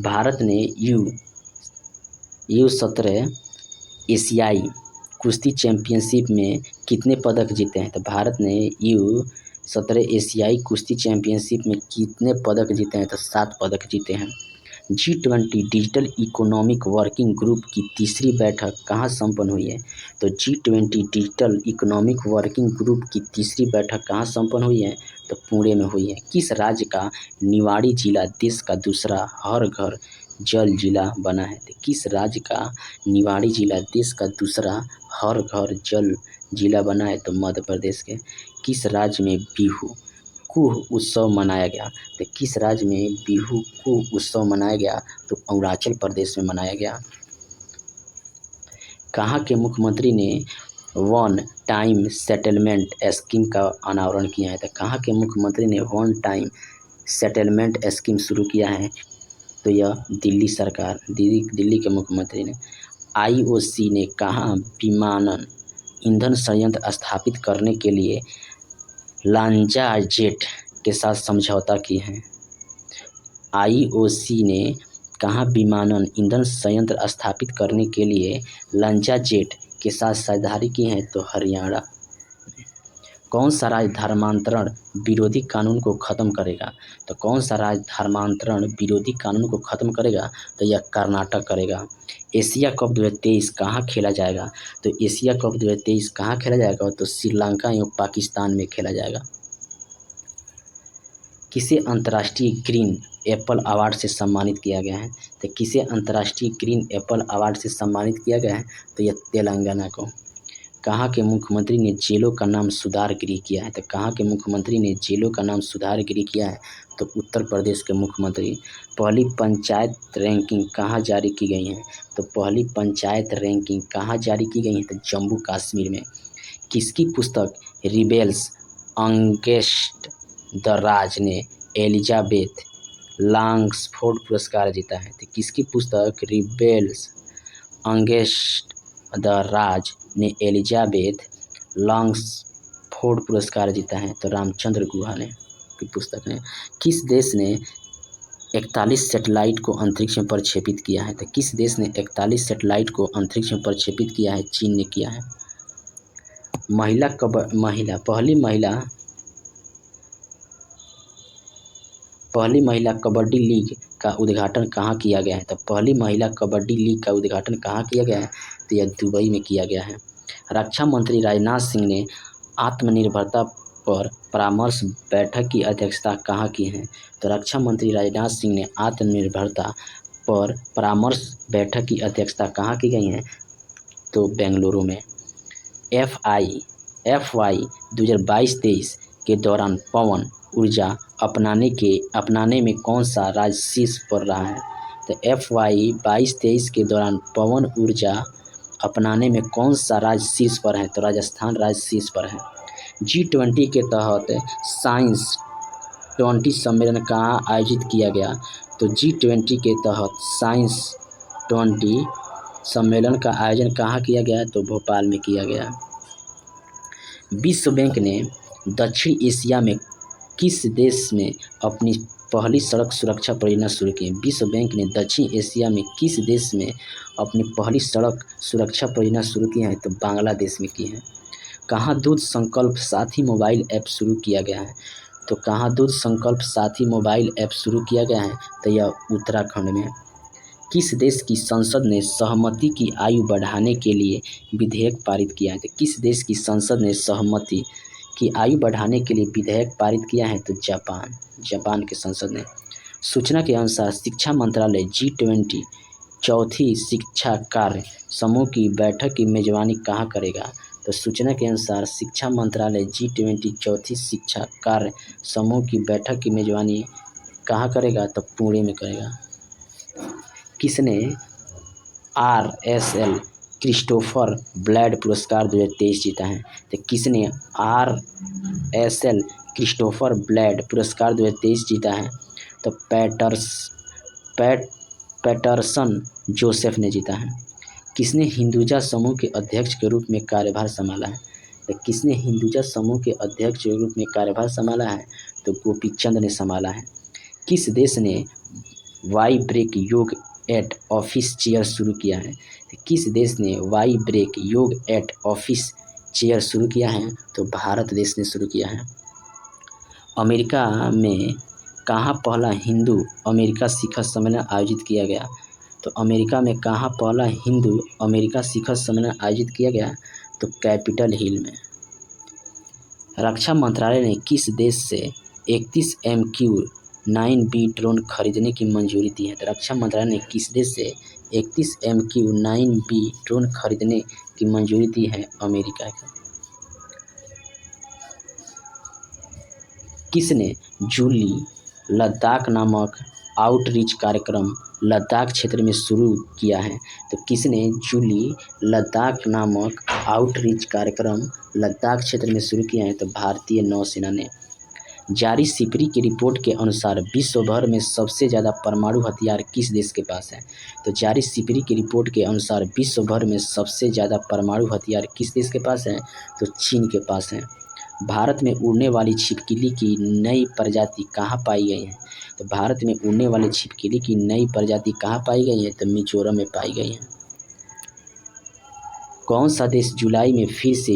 भारत ने U17 एशियाई कुश्ती चैंपियनशिप में कितने पदक जीते हैं? तो भारत ने U17 एशियाई कुश्ती चैंपियनशिप में कितने पदक जीते हैं? तो 7 पदक जीते हैं। G20 digital economic working group की तीसरी बैठक कहाँ संपन्न हुई है? तो G20 digital economic working group की तीसरी बैठक कहाँ संपन्न हुई है? तो पुणे में हुई है। किस राज्य का निवाड़ी जिला देश का दूसरा हर घर जल जिला बना है? तो किस राज्य का निवाड़ी जिला देश का दूसरा हर घर जल जिला बना है? तो मध्य प्रदेश के। किस राज्य में बिहू कुह उत्सव मनाया गया? तो किस राज्य में बिहू कुह उत्सव मनाया गया? तो अरुणाचल प्रदेश में मनाया गया। कहाँ के मुख्यमंत्री ने वन टाइम सेटलमेंट स्कीम का अनावरण किया है? तो कहाँ के मुख्यमंत्री ने वन टाइम सेटलमेंट स्कीम शुरू किया है? तो यह दिल्ली सरकार, दिल्ली के मुख्यमंत्री ने। IOC ने कहाँ विमानन ईंधन संयंत्र स्थापित करने के लिए लांजाजेट के साथ समझौता की है? IOC ने कहाँ विमानन ईंधन संयंत्र स्थापित करने के लिए लांजाजेट के साथ साझेदारी की है? तो हरियाणा। कौन सा राज्य धर्मांतरण विरोधी कानून को ख़त्म करेगा? तो कौन सा राज्य धर्मांतरण विरोधी कानून को ख़त्म करेगा? तो यह कर्नाटक करेगा। एशिया कप 2023 कहाँ खेला जाएगा? तो एशिया कप 2023 कहाँ खेला जाएगा? तो श्रीलंका एवं पाकिस्तान में खेला जाएगा। किसे अंतर्राष्ट्रीय ग्रीन एप्पल अवार्ड से सम्मानित किया गया है? तो किसे अंतर्राष्ट्रीय ग्रीन एप्पल अवार्ड से सम्मानित किया गया है? तो यह तेलंगाना को। कहाँ के मुख्यमंत्री ने जेलों का नाम सुधारगिरी किया है? तो कहाँ के मुख्यमंत्री ने जेलों का नाम सुधारगिरी किया है? तो उत्तर प्रदेश के मुख्यमंत्री। पहली पंचायत रैंकिंग कहाँ जारी की गई है? तो पहली पंचायत रैंकिंग कहाँ जारी की गई है? तो जम्मू कश्मीर में। किसकी पुस्तक रिबेल्स अगेंस्ट द राज ने एलिजाबेथ लॉन्ग्सफोर्ड पुरस्कार जीता है? तो किसकी पुस्तक रिबेल्स अगेंस्ट द राज ने एलिजाबेथ लॉन्ग्सफोर्ड पुरस्कार जीता है? तो रामचंद्र गुहा ने की पुस्तक है। किस देश ने 41 सैटेलाइट को अंतरिक्ष में प्रक्षेपित किया है? तो किस देश ने 41 सैटेलाइट को अंतरिक्ष में प्रक्षेपित किया है? चीन ने किया है। पहली महिला कबड्डी लीग का उद्घाटन कहाँ किया गया है? तो पहली महिला कबड्डी लीग का उद्घाटन कहाँ किया गया है? तो यह दुबई में किया गया है। रक्षा मंत्री राजनाथ सिंह ने आत्मनिर्भरता पर परामर्श बैठक की अध्यक्षता कहाँ की है? तो रक्षा मंत्री राजनाथ सिंह ने आत्मनिर्भरता पर परामर्श बैठक की अध्यक्षता कहाँ की गई है? तो बेंगलुरु में। FY 2022-23 के दौरान पवन ऊर्जा अपनाने में कौन सा राज्य शीर्ष पर रहा है? तो FY 22-23 के दौरान पवन ऊर्जा अपनाने में कौन सा राज्य शीर्ष पर है? तो राजस्थान राज्य शीर्ष पर है। G20 के तहत साइंस 20 सम्मेलन कहाँ आयोजित किया गया? तो G20 के तहत साइंस 20 सम्मेलन का आयोजन कहाँ किया गया? तो भोपाल में किया गया। विश्व बैंक ने दक्षिण एशिया में किस देश में अपनी पहली सड़क सुरक्षा परियोजना शुरू की? विश्व बैंक ने दक्षिण एशिया में किस देश में अपनी पहली सड़क सुरक्षा परियोजना शुरू की है? तो बांग्लादेश में की है। कहाँ दूध संकल्प साथी मोबाइल ऐप शुरू किया गया है? तो कहाँ दूध संकल्प साथी मोबाइल ऐप शुरू किया गया है? तो यह उत्तराखंड में। किस देश की संसद ने सहमति की आयु बढ़ाने के लिए विधेयक पारित किया है? तो किस देश की संसद ने सहमति की आयु बढ़ाने के लिए विधेयक पारित किया है? तो जापान के संसद ने। सूचना के अनुसार शिक्षा मंत्रालय G20 चौथी शिक्षा कार्य समूह की बैठक की मेजबानी कहाँ करेगा? तो सूचना के अनुसार शिक्षा मंत्रालय G20 चौथी शिक्षा कार्य समूह की बैठक की मेजबानी कहाँ करेगा? तो पुणे में करेगा। किसने RSL क्रिस्टोफर ब्लैड पुरस्कार 2023 जीता है? तो किसने RSL क्रिस्टोफर ब्लैड पुरस्कार 2023 जीता है? तो पैटरसन जोसेफ ने जीता है। किसने हिंदुजा समूह के अध्यक्ष के रूप में कार्यभार संभाला है? तो किसने हिंदुजा समूह के अध्यक्ष के रूप में कार्यभार संभाला है? तो गोपीचंद ने संभाला है। किस देश ने वाई ब्रेक योग एट ऑफिस चेयर शुरू किया है? तो किस देश ने वाई ब्रेक योग एट ऑफिस चेयर शुरू किया है? तो भारत देश ने शुरू किया है। अमेरिका में कहाँ पहला हिंदू अमेरिका शिखर सम्मेलन आयोजित किया गया? तो अमेरिका में कहाँ पहला हिंदू अमेरिका शिखर सम्मेलन आयोजित किया गया? तो कैपिटल हिल में। रक्षा मंत्रालय ने किस देश से 31 MQ-9B ड्रोन खरीदने की मंजूरी दी है? तो रक्षा मंत्रालय ने किस देश से 31 MQ-9B ड्रोन खरीदने की मंजूरी दी है? अमेरिका का। किसने जूली लद्दाख नामक आउटरीच कार्यक्रम लद्दाख क्षेत्र में शुरू किया है? तो किसने जूली लद्दाख नामक आउटरीच कार्यक्रम लद्दाख क्षेत्र में शुरू किया है? तो भारतीय नौसेना ने। जारी सिपरी की रिपोर्ट के अनुसार विश्व भर में सबसे ज़्यादा परमाणु हथियार किस देश के पास है? तो जारी सिपरी की रिपोर्ट के अनुसार विश्व भर में सबसे ज़्यादा परमाणु हथियार किस देश के पास है? तो चीन के पास है। भारत में उड़ने वाली छिपकली की नई प्रजाति कहाँ पाई गई है? तो भारत में उड़ने वाली छिपकली की नई प्रजाति कहाँ पाई गई है? तो मिजोरम में पाई गई है। कौन सा देश जुलाई में फिर से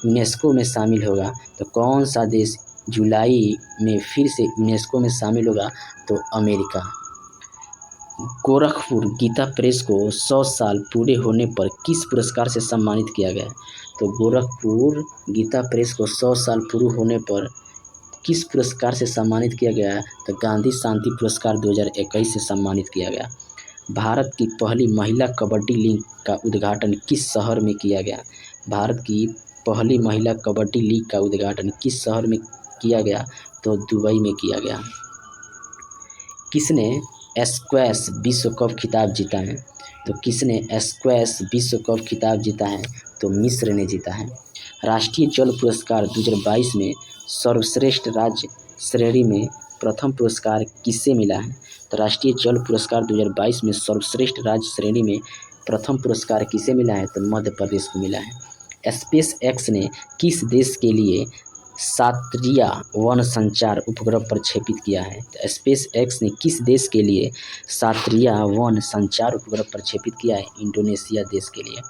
यूनेस्को में शामिल होगा? तो कौन सा देश जुलाई में फिर से यूनेस्को में शामिल होगा? तो अमेरिका। गोरखपुर गीता प्रेस को 100 साल पूरे होने पर किस पुरस्कार से सम्मानित किया गया? तो गोरखपुर गीता प्रेस को 100 साल पूरे होने पर किस पुरस्कार से सम्मानित किया गया? तो गांधी शांति पुरस्कार 2021 से सम्मानित किया गया। भारत की पहली महिला कबड्डी लीग का उद्घाटन किस शहर में किया गया? भारत की पहली महिला कबड्डी लीग का उद्घाटन किस शहर में किया गया? तो दुबई में किया गया। किसने स्क्वैश विश्व कप खिताब जीता है? तो किसने स्क्वैश विश्व कप खिताब जीता है? तो मिस्र ने जीता है। राष्ट्रीय जल पुरस्कार 2022 में सर्वश्रेष्ठ राज्य श्रेणी में प्रथम पुरस्कार किसे मिला है? तो राष्ट्रीय जल पुरस्कार 2022 में सर्वश्रेष्ठ राज्य श्रेणी में प्रथम पुरस्कार किसे मिला है? तो मध्य प्रदेश को मिला है। स्पेस एक्स ने किस देश के लिए सातरिया वन संचार उपग्रह प्रक्षेपित किया है? तो स्पेस एक्स ने किस देश के लिए सातरिया वन संचार उपग्रह प्रक्षेपित किया है? इंडोनेशिया देश के लिए।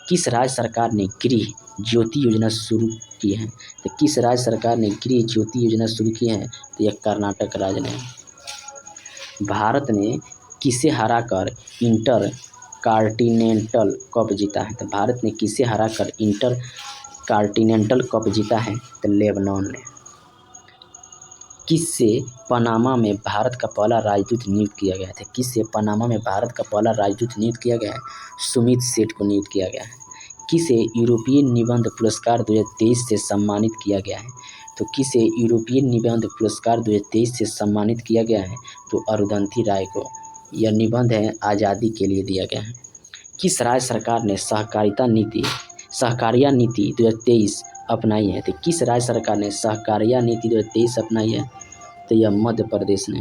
किस राज्य सरकार ने गृह ज्योति योजना शुरू की है? तो किस राज्य सरकार ने गृह ज्योति योजना शुरू की है? तो यह कर्नाटक राज्य ने। भारत ने किसे हराकर इंटर कॉन्टिनेंटल कप जीता है? तो भारत ने किसे हराकर इंटर कॉन्टिनेंटल कप जीता है? तो लेबनान ने। किससे पनामा में भारत का पहला राजदूत नियुक्त किया गया था? किससे पनामा में भारत का पहला राजदूत नियुक्त किया गया है? सुमित सेठ को नियुक्त किया गया है। किसे यूरोपीय निबंध पुरस्कार 2023 से सम्मानित किया गया है? तो किसे यूरोपीय निबंध पुरस्कार 2023 से सम्मानित किया गया है? तो अरुंधति राय को। यह निबंध है आज़ादी के लिए दिया गया है। किस राज्य सरकार ने सहकारिता नीति 2023 अपनाई है? तो किस राज्य सरकार ने सहकारिता नीति 2023 अपनाई है? तो यह मध्य प्रदेश ने।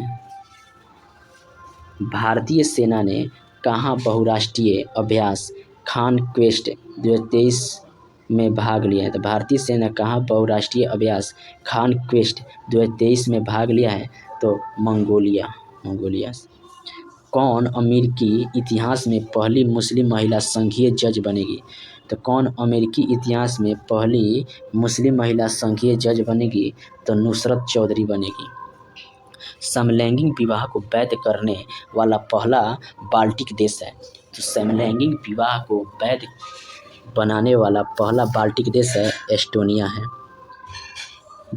भारतीय सेना ने कहाँ बहुराष्ट्रीय अभ्यास कॉन्क्वेस्ट 2023 में भाग लिया है? तो भारतीय सेना कहाँ बहुराष्ट्रीय अभ्यास कॉन्क्वेस्ट 2023 में भाग लिया है? तो मंगोलिया। कौन अमेरिकी इतिहास में पहली मुस्लिम महिला संघीय जज बनेगी? तो कौन अमेरिकी इतिहास में पहली मुस्लिम महिला संघीय जज बनेगी? तो नुसरत चौधरी बनेगी। समलैंगिक विवाह को वैध करने वाला पहला बाल्टिक देश है? तो समलैंगिक विवाह को वैध बनाने वाला पहला बाल्टिक देश है एस्टोनिया है।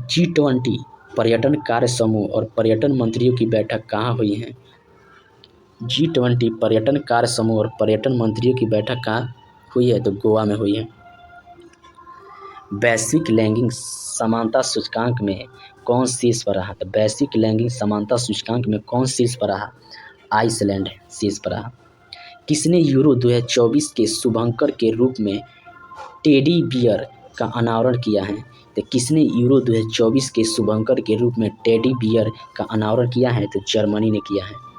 G20 पर्यटन कार्य समूह और पर्यटन मंत्रियों की बैठक कहाँ हुई है? G20 पर्यटन कार्य समूह और पर्यटन मंत्रियों की बैठक कहाँ हुई है? तो गोवा में हुई है। वैश्विक लैंगिक समानता सूचकांक में कौन शीर्ष पर रहा? तो वैश्विक लैंगिक समानता सूचकांक में कौन शीर्ष पर रहा? आइसलैंड शीर्ष पर रहा। किसने यूरो 2024 के शुभंकर के रूप में टेडी बियर का अनावरण किया है? तो किसने यूरो 2024 के शुभंकर के रूप में टेडी बियर का अनावरण किया है? तो जर्मनी ने किया है।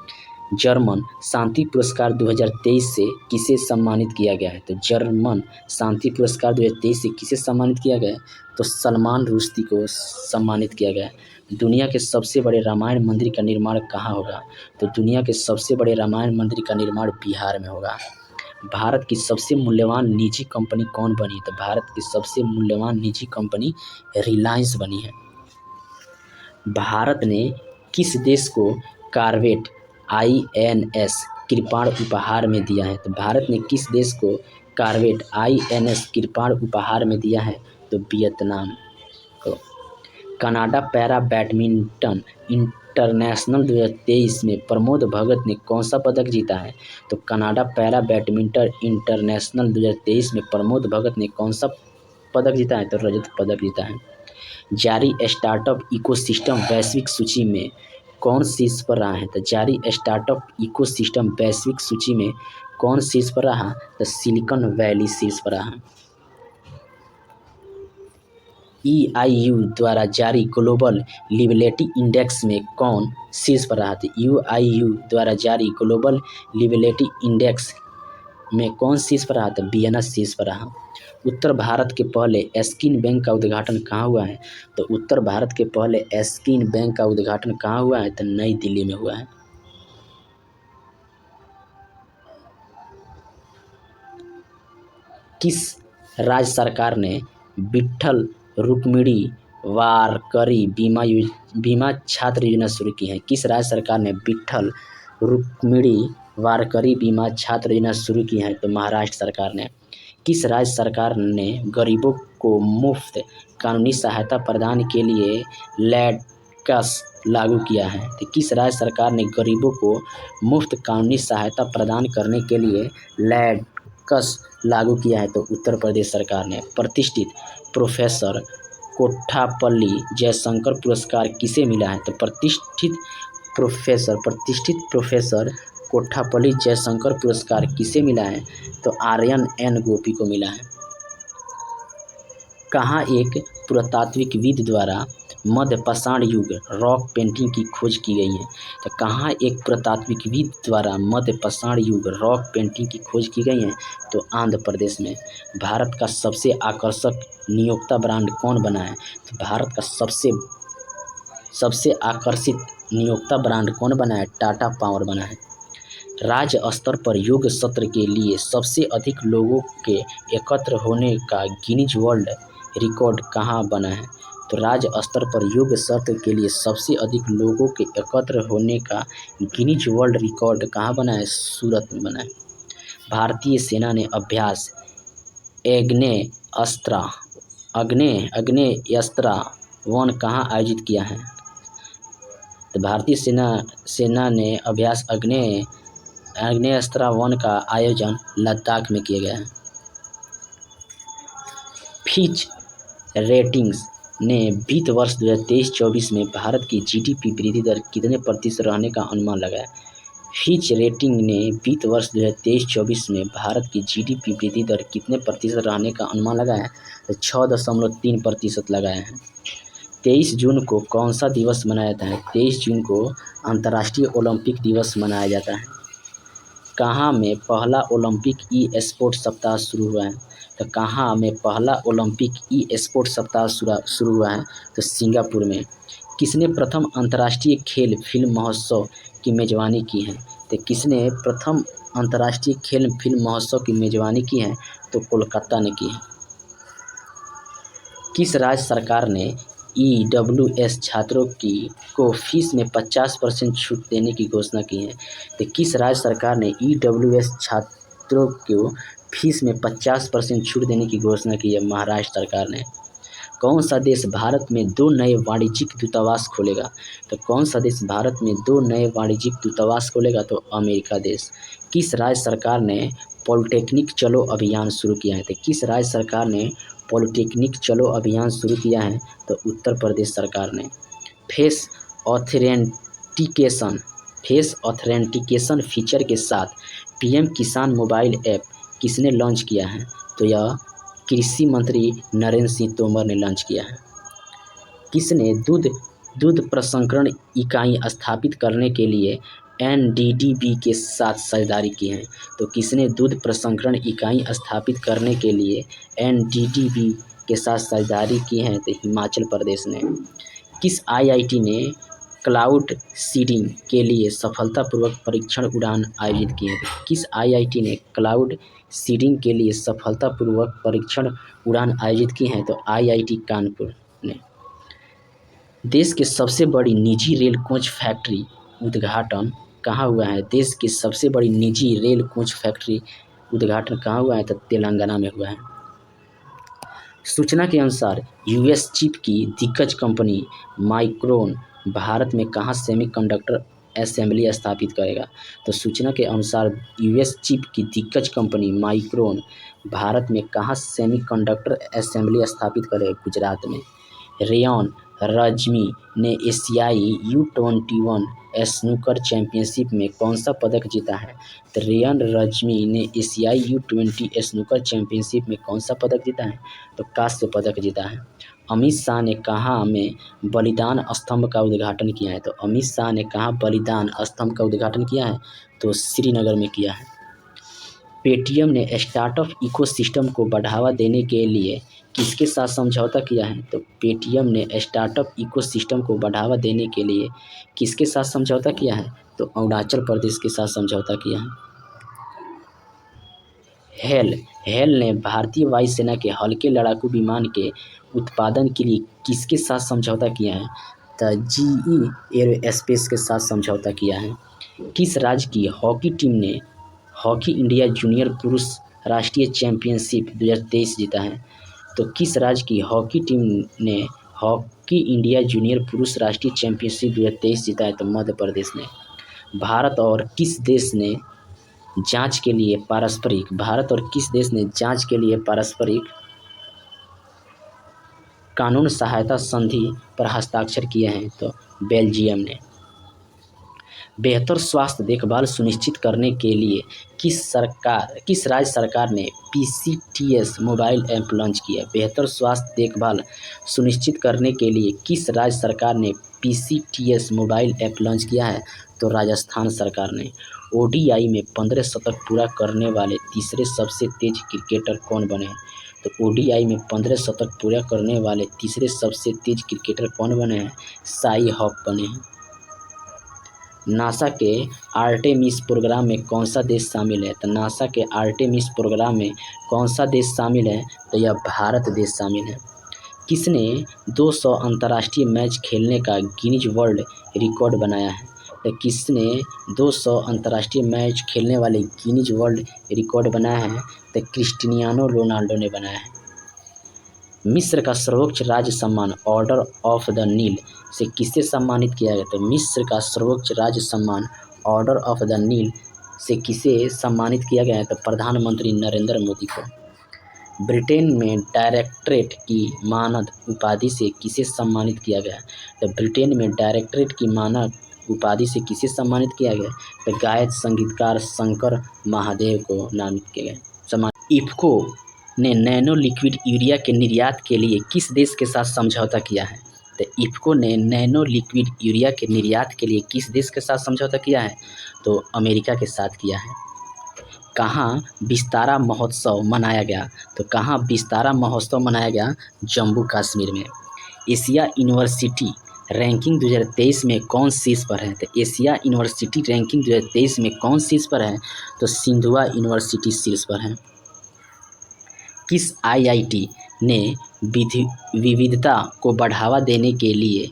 जर्मन शांति पुरस्कार 2023 से किसे सम्मानित किया गया है? तो जर्मन शांति पुरस्कार 2023 से किसे सम्मानित किया गया है? तो सलमान रुश्दी को सम्मानित किया गया है। दुनिया के सबसे बड़े रामायण मंदिर का निर्माण कहाँ होगा? तो दुनिया के सबसे बड़े रामायण मंदिर का निर्माण बिहार में होगा। भारत की सबसे मूल्यवान निजी कंपनी कौन बनी? तो भारत की सबसे मूल्यवान निजी कंपनी रिलायंस बनी है। भारत ने किस देश को कॉर्वेट INS कृपाण उपहार में दिया है? तो भारत ने किस देश को कॉर्वेट INS कृपाण उपहार में दिया है? तो वियतनाम को। कनाडा पैरा बैडमिंटन इंटरनेशनल 2023 में प्रमोद भगत ने कौन सा पदक जीता है? तो कनाडा पैरा बैडमिंटन इंटरनेशनल 2023 में प्रमोद भगत ने कौन सा पदक जीता है? तो रजत पदक जीता है। जारी स्टार्टअप इकोसिस्टम वैश्विक सूची में कौन शीर्ष पर रहा है? तो जारी स्टार्टअप इकोसिस्टम वैश्विक सूची में कौन शीर्ष पर रहा? तो सिलिकॉन वैली शीर्ष पर रहा। EIU द्वारा जारी ग्लोबल लिविलिटी इंडेक्स में कौन शीर्ष पर रहा? तो EIU द्वारा जारी ग्लोबल लिविलिटी इंडेक्स में कौन शीर्ष पर रहा? तो वियना शीर्ष पर रहा। उत्तर भारत के पहले स्किन बैंक का उद्घाटन कहाँ हुआ है? तो उत्तर भारत के पहले स्किन बैंक का उद्घाटन कहाँ हुआ है? तो नई दिल्ली में हुआ है। किस राज्य सरकार ने विट्ठल रुक्मिणी वारकरी बीमा छात्र योजना शुरू की है? किस राज्य सरकार ने विट्ठल रुक्मिणी वारकरी बीमा छात्र योजना शुरू की है? तो महाराष्ट्र सरकार ने। किस राज्य सरकार ने गरीबों को मुफ्त कानूनी सहायता प्रदान के लिए लैडक्स लागू किया है? तो किस राज्य सरकार ने गरीबों को मुफ्त कानूनी सहायता प्रदान करने के लिए लैडक्स लागू किया है? तो उत्तर प्रदेश सरकार ने। प्रतिष्ठित प्रोफेसर कोट्ठापल्ली जयशंकर पुरस्कार किसे मिला है? तो प्रतिष्ठित प्रोफेसर कोट्ठापल्ली जयशंकर पुरस्कार किसे मिला है? तो आर्यन एन गोपी को मिला है। कहाँ एक पुरातात्विकविद द्वारा मध्य पाषाण युग रॉक पेंटिंग की खोज की गई है? तो कहाँ एक पुरातात्विकविद द्वारा मध्य पाषाण युग रॉक पेंटिंग की खोज की गई है? तो आंध्र प्रदेश में। भारत का सबसे आकर्षक नियोक्ता ब्रांड कौन बना है? तो भारत का सबसे आकर्षित नियोक्ता ब्रांड कौन बना है? टाटा पावर बना है। राज्य स्तर पर योग सत्र के लिए सबसे अधिक लोगों के एकत्र होने का गिनीज वर्ल्ड रिकॉर्ड कहाँ बना है? तो राज्य स्तर पर योग सत्र के लिए सबसे अधिक लोगों के एकत्र होने का गिनीज वर्ल्ड रिकॉर्ड कहाँ बना है? सूरत में बना है। भारतीय सेना ने अभ्यास आग्नेयास्त्र 1 कहाँ आयोजित किया है? तो भारतीय सेना ने अभ्यास आग्नेयास्त्र 1 का आयोजन लद्दाख में किया गया है। फिच रेटिंग्स ने वित्त वर्ष 2023-24 में भारत की जीडीपी वृद्धि दर कितने प्रतिशत रहने का अनुमान लगाया? फिच रेटिंग ने वित्त वर्ष 2023-24 में भारत की जीडीपी वृद्धि दर कितने प्रतिशत रहने का अनुमान लगाया है? तो 6.3% लगाया है। 23 जून को कौन सा दिवस मनाया जाता है? 23 जून को अंतर्राष्ट्रीय ओलंपिक दिवस मनाया जाता है। कहाँ में पहला ओलंपिक ई स्पोर्ट सप्ताह शुरू हुआ है? तो कहाँ में पहला ओलंपिक ई स्पोर्ट सप्ताह शुरू हुआ है? तो सिंगापुर में। किसने प्रथम अंतर्राष्ट्रीय खेल फिल्म महोत्सव की मेजबानी की है? तो किसने प्रथम अंतर्राष्ट्रीय खेल फिल्म महोत्सव की मेजबानी की है? तो कोलकाता ने की है। किस राज्य सरकार ने EWS छात्रों को फीस में 50% छूट देने की घोषणा की है? तो किस राज्य सरकार ने EWS छात्रों को फीस में 50% छूट देने की घोषणा की है? महाराष्ट्र सरकार ने। कौन सा देश भारत में 2 नए वाणिज्यिक दूतावास खोलेगा? तो कौन सा देश भारत में 2 नए वाणिज्यिक दूतावास खोलेगा? तो अमेरिका देश। किस राज्य सरकार ने पॉलिटेक्निक चलो अभियान शुरू किया है? तो किस राज्य सरकार ने पॉलिटेक्निक चलो अभियान शुरू किया है? तो उत्तर प्रदेश सरकार ने। फेस ऑथेंटिकेशन फीचर के साथ पीएम किसान मोबाइल ऐप किसने लॉन्च किया है? तो यह कृषि मंत्री नरेंद्र सिंह तोमर ने लॉन्च किया है। किसने दूध प्रसंस्करण इकाई स्थापित करने के लिए NDDB के साथ साझेदारी की है? तो किसने दूध प्रसंस्करण इकाई स्थापित करने के लिए NDDB के साथ साझेदारी की है? तो हिमाचल प्रदेश ने। किस IIT ने क्लाउड सीडिंग के लिए सफलतापूर्वक परीक्षण उड़ान आयोजित की है? किस IIT ने क्लाउड सीडिंग के लिए सफलतापूर्वक परीक्षण उड़ान आयोजित की है? तो IIT कानपुर ने। देश की सबसे बड़ी निजी रेल कोच फैक्ट्री उद्घाटन कहाँ हुआ है? देश की सबसे बड़ी निजी रेल कोच फैक्ट्री उद्घाटन कहाँ हुआ है? तो तेलंगाना में हुआ है। सूचना के अनुसार US चिप की दिग्गज कंपनी माइक्रोन भारत में कहाँ सेमीकंडक्टर असेंबली स्थापित करेगा? तो सूचना के अनुसार US चिप की दिग्गज कंपनी माइक्रोन भारत में कहाँ सेमीकंडक्टर असेंबली स्थापित करेगा? गुजरात में। रेयान रजमी ने एशियाई U21 स्नूकर चैंपियनशिप में कौन सा पदक जीता है? तो रेयान रजमी ने एशियाई U20 स्नूकर चैंपियनशिप में कौन सा पदक जीता है? तो कांस्य पदक जीता है। अमित शाह ने कहाँ में बलिदान स्तंभ का उद्घाटन किया है? तो अमित शाह ने कहाँ बलिदान स्तंभ का उद्घाटन किया है? तो श्रीनगर में किया है। पेटीएम ने स्टार्टअप इकोसिस्टम को बढ़ावा देने के लिए किसके साथ समझौता किया है? तो पेटीएम ने स्टार्टअप इकोसिस्टम को बढ़ावा देने के लिए किसके साथ समझौता किया है? तो अरुणाचल प्रदेश के साथ समझौता किया है। हेल हेल ने भारतीय वायुसेना के हल्के लड़ाकू विमान के उत्पादन के लिए किसके साथ समझौता किया है? तो GE एरोस्पेस के साथ समझौता किया है। किस राज्य की हॉकी टीम ने हॉकी इंडिया जूनियर पुरुष राष्ट्रीय चैंपियनशिप 2023 जीता है? तो किस राज्य की हॉकी टीम ने हॉकी इंडिया जूनियर पुरुष राष्ट्रीय चैंपियनशिप 2023 जीता है? तो मध्य प्रदेश ने। भारत और किस देश ने जांच के लिए पारस्परिक कानून सहायता संधि पर हस्ताक्षर किए हैं? तो बेल्जियम ने। बेहतर स्वास्थ्य देखभाल सुनिश्चित करने के लिए किस राज्य सरकार ने PCTS मोबाइल ऐप लॉन्च किया? बेहतर स्वास्थ्य देखभाल सुनिश्चित करने के लिए किस राज्य सरकार ने PCTS मोबाइल ऐप लॉन्च किया है? तो राजस्थान सरकार ने। ODI में 15 शतक पूरा करने वाले तीसरे सबसे तेज क्रिकेटर कौन बने हैं? तो ODI में 15 शतक पूरा करने वाले तीसरे सबसे तेज क्रिकेटर कौन बने हैं? शाई होप बने हैं। नासा के आर्टेमिस प्रोग्राम में कौन सा देश शामिल है? तो नासा के आर्टेमिस प्रोग्राम में कौन सा देश शामिल है? तो यह भारत देश शामिल है। किसने 200 अंतर्राष्ट्रीय मैच खेलने का गिनीज वर्ल्ड रिकॉर्ड बनाया है? तो किसने 200 अंतर्राष्ट्रीय मैच खेलने वाले गिनीज वर्ल्ड रिकॉर्ड बनाया है? तो क्रिस्टियानो रोनाल्डो ने बनाया है। मिस्र का सर्वोच्च राज सम्मान ऑर्डर ऑफ द नील से किसे सम्मानित किया गया? तो मिस्र का सर्वोच्च राज सम्मान ऑर्डर ऑफ द नील से किसे सम्मानित किया गया है? तो प्रधानमंत्री नरेंद्र मोदी को। ब्रिटेन में डायरेक्टरेट की मानद उपाधि से किसे सम्मानित किया गया? तो ब्रिटेन में डायरेक्टरेट की मानद उपाधि से किसे सम्मानित किया गया? तो गायक संगीतकार शंकर महादेव को नामित किया गया। इफ्को ने नैनो लिक्विड यूरिया के निर्यात के लिए किस देश के साथ समझौता किया है? तो इफ्को ने नैनो लिक्विड यूरिया के निर्यात के लिए किस देश के साथ समझौता किया है? तो अमेरिका के साथ किया है। कहाँ विस्तारा महोत्सव मनाया गया? तो कहाँ विस्तारा महोत्सव मनाया गया? जम्मू कश्मीर में। एशिया यूनिवर्सिटी रैंकिंग 2023 में कौन शीर्ष पर है? तो एशिया यूनिवर्सिटी रैंकिंग 2023 में कौन शीर्ष पर है? तो सिंधुआ यूनिवर्सिटी शीर्ष पर है। किस IIT ने विविधता को बढ़ावा देने के लिए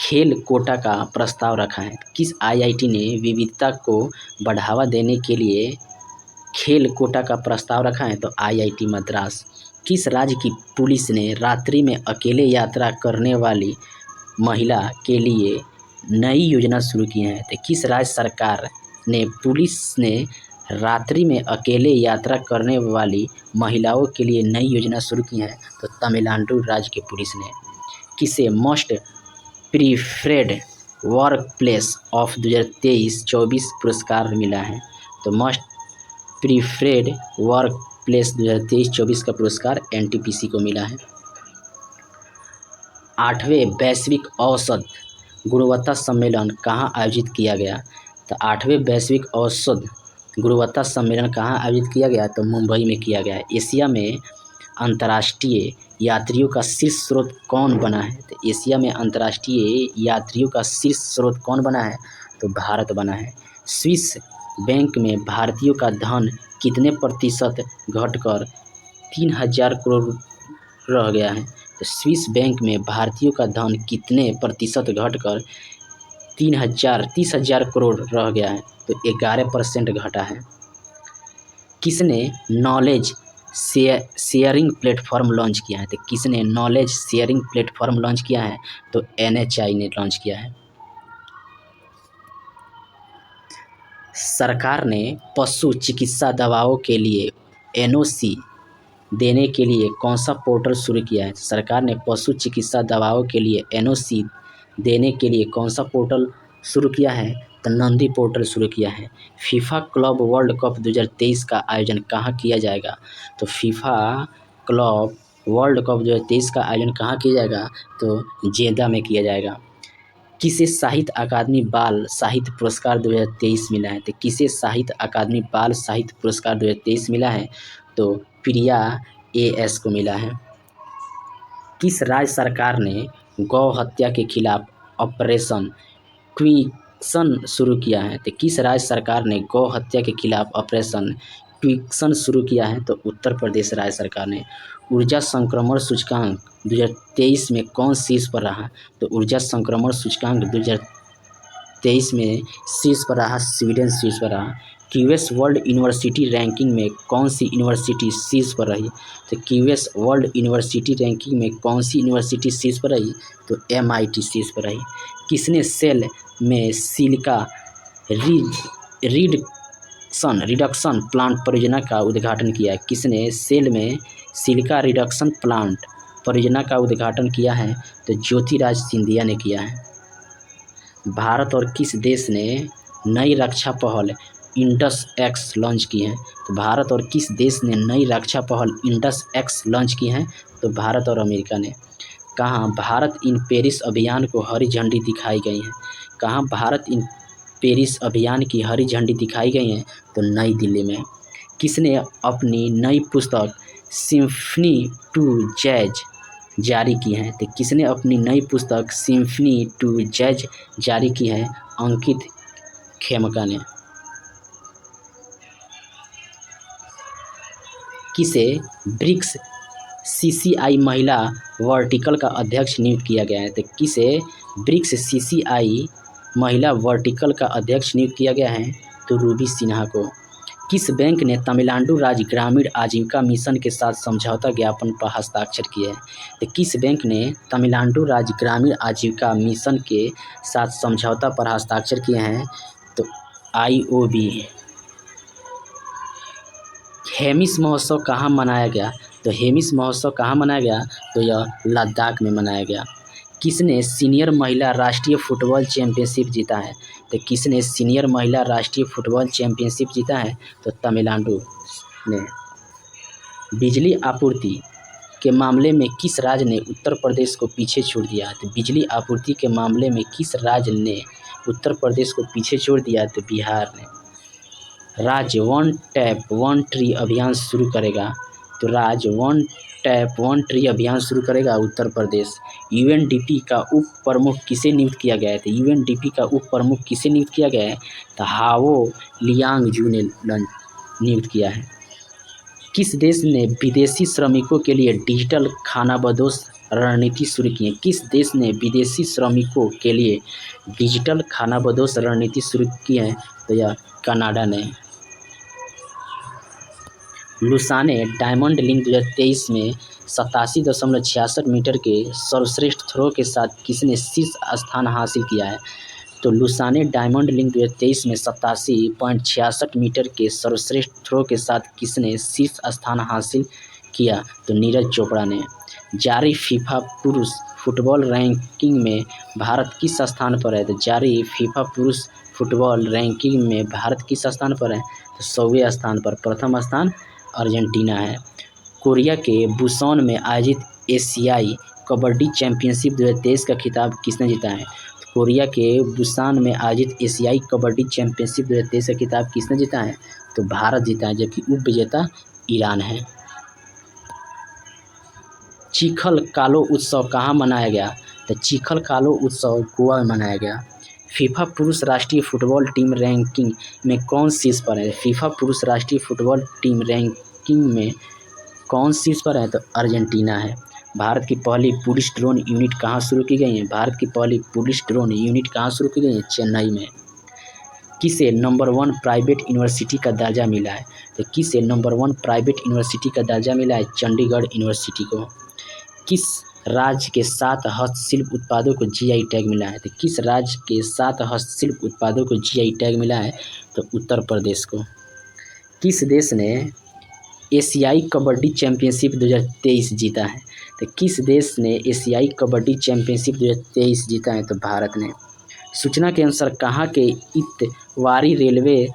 खेल कोटा का प्रस्ताव रखा है? किस IIT ने विविधता को बढ़ावा देने के लिए खेल कोटा का प्रस्ताव रखा है? तो IIT मद्रास। किस राज्य की पुलिस ने रात्रि में अकेले यात्रा करने वाली महिला के लिए नई योजना शुरू की है? तो किस राज्य सरकार ने पुलिस ने रात्रि में अकेले यात्रा करने वाली महिलाओं के लिए नई योजना शुरू की है? तो तमिलनाडु राज्य की पुलिस ने। किसे most preferred work place of 2023-24 पुरस्कार मिला है? तो मोस्ट प्रीफर्ड वर्क प्लेस 2023-24 का पुरस्कार NTPC को मिला है। 8वें वैश्विक औसत गुणवत्ता सम्मेलन कहाँ आयोजित किया गया? तो 8वें वैश्विक औसत गुणवत्ता सम्मेलन कहाँ आयोजित किया गया? तो मुंबई में किया गया। एशिया में अंतर्राष्ट्रीय यात्रियों का शीर्ष स्रोत कौन बना है? तो एशिया में अंतर्राष्ट्रीय यात्रियों का शीर्ष स्रोत कौन बना है? तो भारत बना है। स्विस बैंक में भारतीयों का धन कितने प्रतिशत घटकर 3000 करोड़ रह गया है? तो स्विस बैंक में भारतीयों का धन कितने प्रतिशत घटकर 30,000 करोड़ रह गया है? तो 11% घटा है। किसने नॉलेज शेयरिंग प्लेटफॉर्म लॉन्च किया है? तो किसने नॉलेज शेयरिंग प्लेटफॉर्म लॉन्च किया है? तो NHI ने लॉन्च किया है। सरकार ने पशु चिकित्सा दवाओं के लिए NOC देने के लिए कौन सा पोर्टल शुरू किया है? सरकार ने पशु चिकित्सा दवाओं के लिए NOC देने के लिए कौन सा पोर्टल शुरू किया है? तो नंदी पोर्टल शुरू किया है। फीफा क्लब वर्ल्ड कप 2023 का आयोजन कहाँ किया जाएगा? तो फीफा क्लब वर्ल्ड कप 2023 का आयोजन कहाँ किया जाएगा? तो जेदा में किया जाएगा। किसे साहित्य अकादमी बाल साहित्य पुरस्कार 2023 मिला है? तो किसे साहित्य अकादमी बाल साहित्य पुरस्कार 2023 मिला है? तो प्रिया AS को मिला है। किस राज्य सरकार ने गौ हत्या के खिलाफ ऑपरेशन क्विक्सन शुरू किया है? तो किस राज्य सरकार ने गौ हत्या के खिलाफ ऑपरेशन ट्विक्सन शुरू किया है? तो उत्तर प्रदेश राज्य सरकार ने। ऊर्जा संक्रमण सूचकांक 2023 में कौन शीर्ष पर रहा? तो ऊर्जा संक्रमण सूचकांक 2023 में शीर्ष पर रहा, स्वीडन शीर्ष पर रहा। क्यूएस वर्ल्ड यूनिवर्सिटी रैंकिंग में कौन सी यूनिवर्सिटी शीर्ष पर रही? तो क्यूएस वर्ल्ड यूनिवर्सिटी रैंकिंग में कौन सी यूनिवर्सिटी शीर्ष पर रही? तो MIT शीर्ष पर रही। किसने सेल में सिलिका रिडक्शन प्लांट परियोजना का उद्घाटन किया है? किसने सेल में सिलिका रिडक्शन प्लांट परियोजना का उद्घाटन किया है? तो ज्योतिराज सिंधिया ने किया है। भारत और किस देश ने नई रक्षा पहल इंडस एक्स लॉन्च की है? तो भारत और किस देश ने नई रक्षा पहल इंडस एक्स लॉन्च की है? तो भारत और अमेरिका ने। कहाँ भारत इन पेरिस अभियान को हरी झंडी दिखाई गई है? कहाँ भारत इन पेरिस अभियान की हरी झंडी दिखाई गई है? तो नई दिल्ली में। किसने अपनी नई पुस्तक सिम्फनी टू जैज जारी की है? तो किसने अपनी नई पुस्तक सिम्फनी टू जैज जारी की है? अंकित खेमका ने। किसे ब्रिक्स CCI महिला वर्टिकल का अध्यक्ष नियुक्त किया गया है? तो किसे ब्रिक्स CCI महिला वर्टिकल का अध्यक्ष नियुक्त किया गया है? तो रूबी सिन्हा को। किस बैंक ने तमिलनाडु राज्य ग्रामीण आजीविका मिशन के साथ समझौता ज्ञापन पर हस्ताक्षर किए हैं? तो किस बैंक ने तमिलनाडु राज्य ग्रामीण आजीविका मिशन के साथ समझौता पर हस्ताक्षर किए हैं? तो IOB। हेमिस महोत्सव कहाँ मनाया गया? तो हेमिस महोत्सव कहाँ मनाया गया? तो यह लद्दाख में मनाया गया। किसने सीनियर महिला राष्ट्रीय फुटबॉल चैंपियनशिप जीता है? तो किसने सीनियर महिला राष्ट्रीय फुटबॉल चैंपियनशिप जीता है? तो तमिलनाडु ने। बिजली आपूर्ति के मामले में किस राज्य ने उत्तर प्रदेश को पीछे छोड़ दिया? तो बिजली आपूर्ति के मामले में किस राज्य ने उत्तर प्रदेश को पीछे छोड़ दिया? तो बिहार ने। राज्य वन टैप वन ट्री अभियान शुरू करेगा? तो राज्य वन टैप वन ट्री अभियान शुरू करेगा उत्तर प्रदेश। UNDP का उप प्रमुख किसे नियुक्त किया गया है? तो UNDP का उप प्रमुख किसे नियुक्त किया गया है? तो हावो लियांगजू ने नियुक्त किया है। किस देश ने विदेशी श्रमिकों के लिए डिजिटल खानाबदोश रणनीति शुरू की है? किस देश ने विदेशी श्रमिकों के लिए डिजिटल खानाबदोश रणनीति शुरू की है? तो यह कनाडा ने। लुसाने डायमंड लीग 2023 में 87.66 मीटर के सर्वश्रेष्ठ थ्रो के साथ किसने शीर्ष स्थान हासिल किया है? तो लुसाने डायमंड लीग 2023 में 87.66 मीटर के सर्वश्रेष्ठ थ्रो के साथ किसने शीर्ष स्थान हासिल किया? तो नीरज चोपड़ा ने। जारी फीफा पुरुष फुटबॉल रैंकिंग में भारत किस स्थान पर है? तो जारी फीफा पुरुष फुटबॉल रैंकिंग में भारत किस स्थान पर है? तो 100वें स्थान पर। प्रथम स्थान अर्जेंटीना है। कोरिया के बुसान में आयोजित एशियाई कबड्डी चैंपियनशिप 2023 का खिताब किसने जीता है? तो कोरिया के बुसान में आयोजित एशियाई कबड्डी चैंपियनशिप 2023 का खिताब किसने जीता है? तो भारत जीता है, जबकि उप विजेता ईरान है। चिखल कालो उत्सव कहाँ मनाया गया? तो चिखल कालो उत्सव गोवा में मनाया गया। फीफा पुरुष राष्ट्रीय फुटबॉल टीम रैंकिंग में कौन शीर्ष पर है? फीफा पुरुष राष्ट्रीय फुटबॉल टीम रैंकिंग में कौन शीर्ष पर है? तो अर्जेंटीना है। भारत की पहली पुलिस ड्रोन यूनिट कहाँ शुरू की गई है? भारत की पहली पुलिस ड्रोन यूनिट कहाँ शुरू की गई है? चेन्नई में। किसे नंबर 1 प्राइवेट यूनिवर्सिटी का दर्जा मिला है? तो किसे नंबर 1 प्राइवेट यूनिवर्सिटी का दर्जा मिला है? चंडीगढ़ यूनिवर्सिटी को। किस राज्य के 7 हस्तशिल्प उत्पादों को GI टैग मिला है? तो किस राज्य के 7 हस्तशिल्प उत्पादों को GI टैग मिला है? तो उत्तर प्रदेश को। किस देश ने एशियाई कबड्डी चैंपियनशिप 2023 जीता है? तो किस देश ने एशियाई कबड्डी चैंपियनशिप 2023 जीता है? तो भारत ने। सूचना के अनुसार कहाँ के इतवारी रेलवे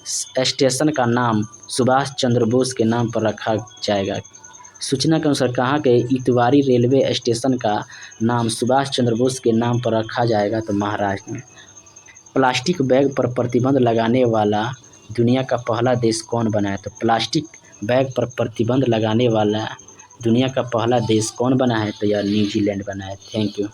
स्टेशन का नाम सुभाष चंद्र बोस के नाम पर रखा जाएगा? सूचना के अनुसार कहाँ के इतवारी रेलवे स्टेशन का नाम सुभाष चंद्र बोस के नाम पर रखा जाएगा? तो महाराष्ट्र में। प्लास्टिक बैग पर प्रतिबंध लगाने वाला दुनिया का पहला देश कौन बना है? तो प्लास्टिक बैग पर प्रतिबंध लगाने वाला दुनिया का पहला देश कौन बना है? तो यह न्यूजीलैंड बना है। Thank you.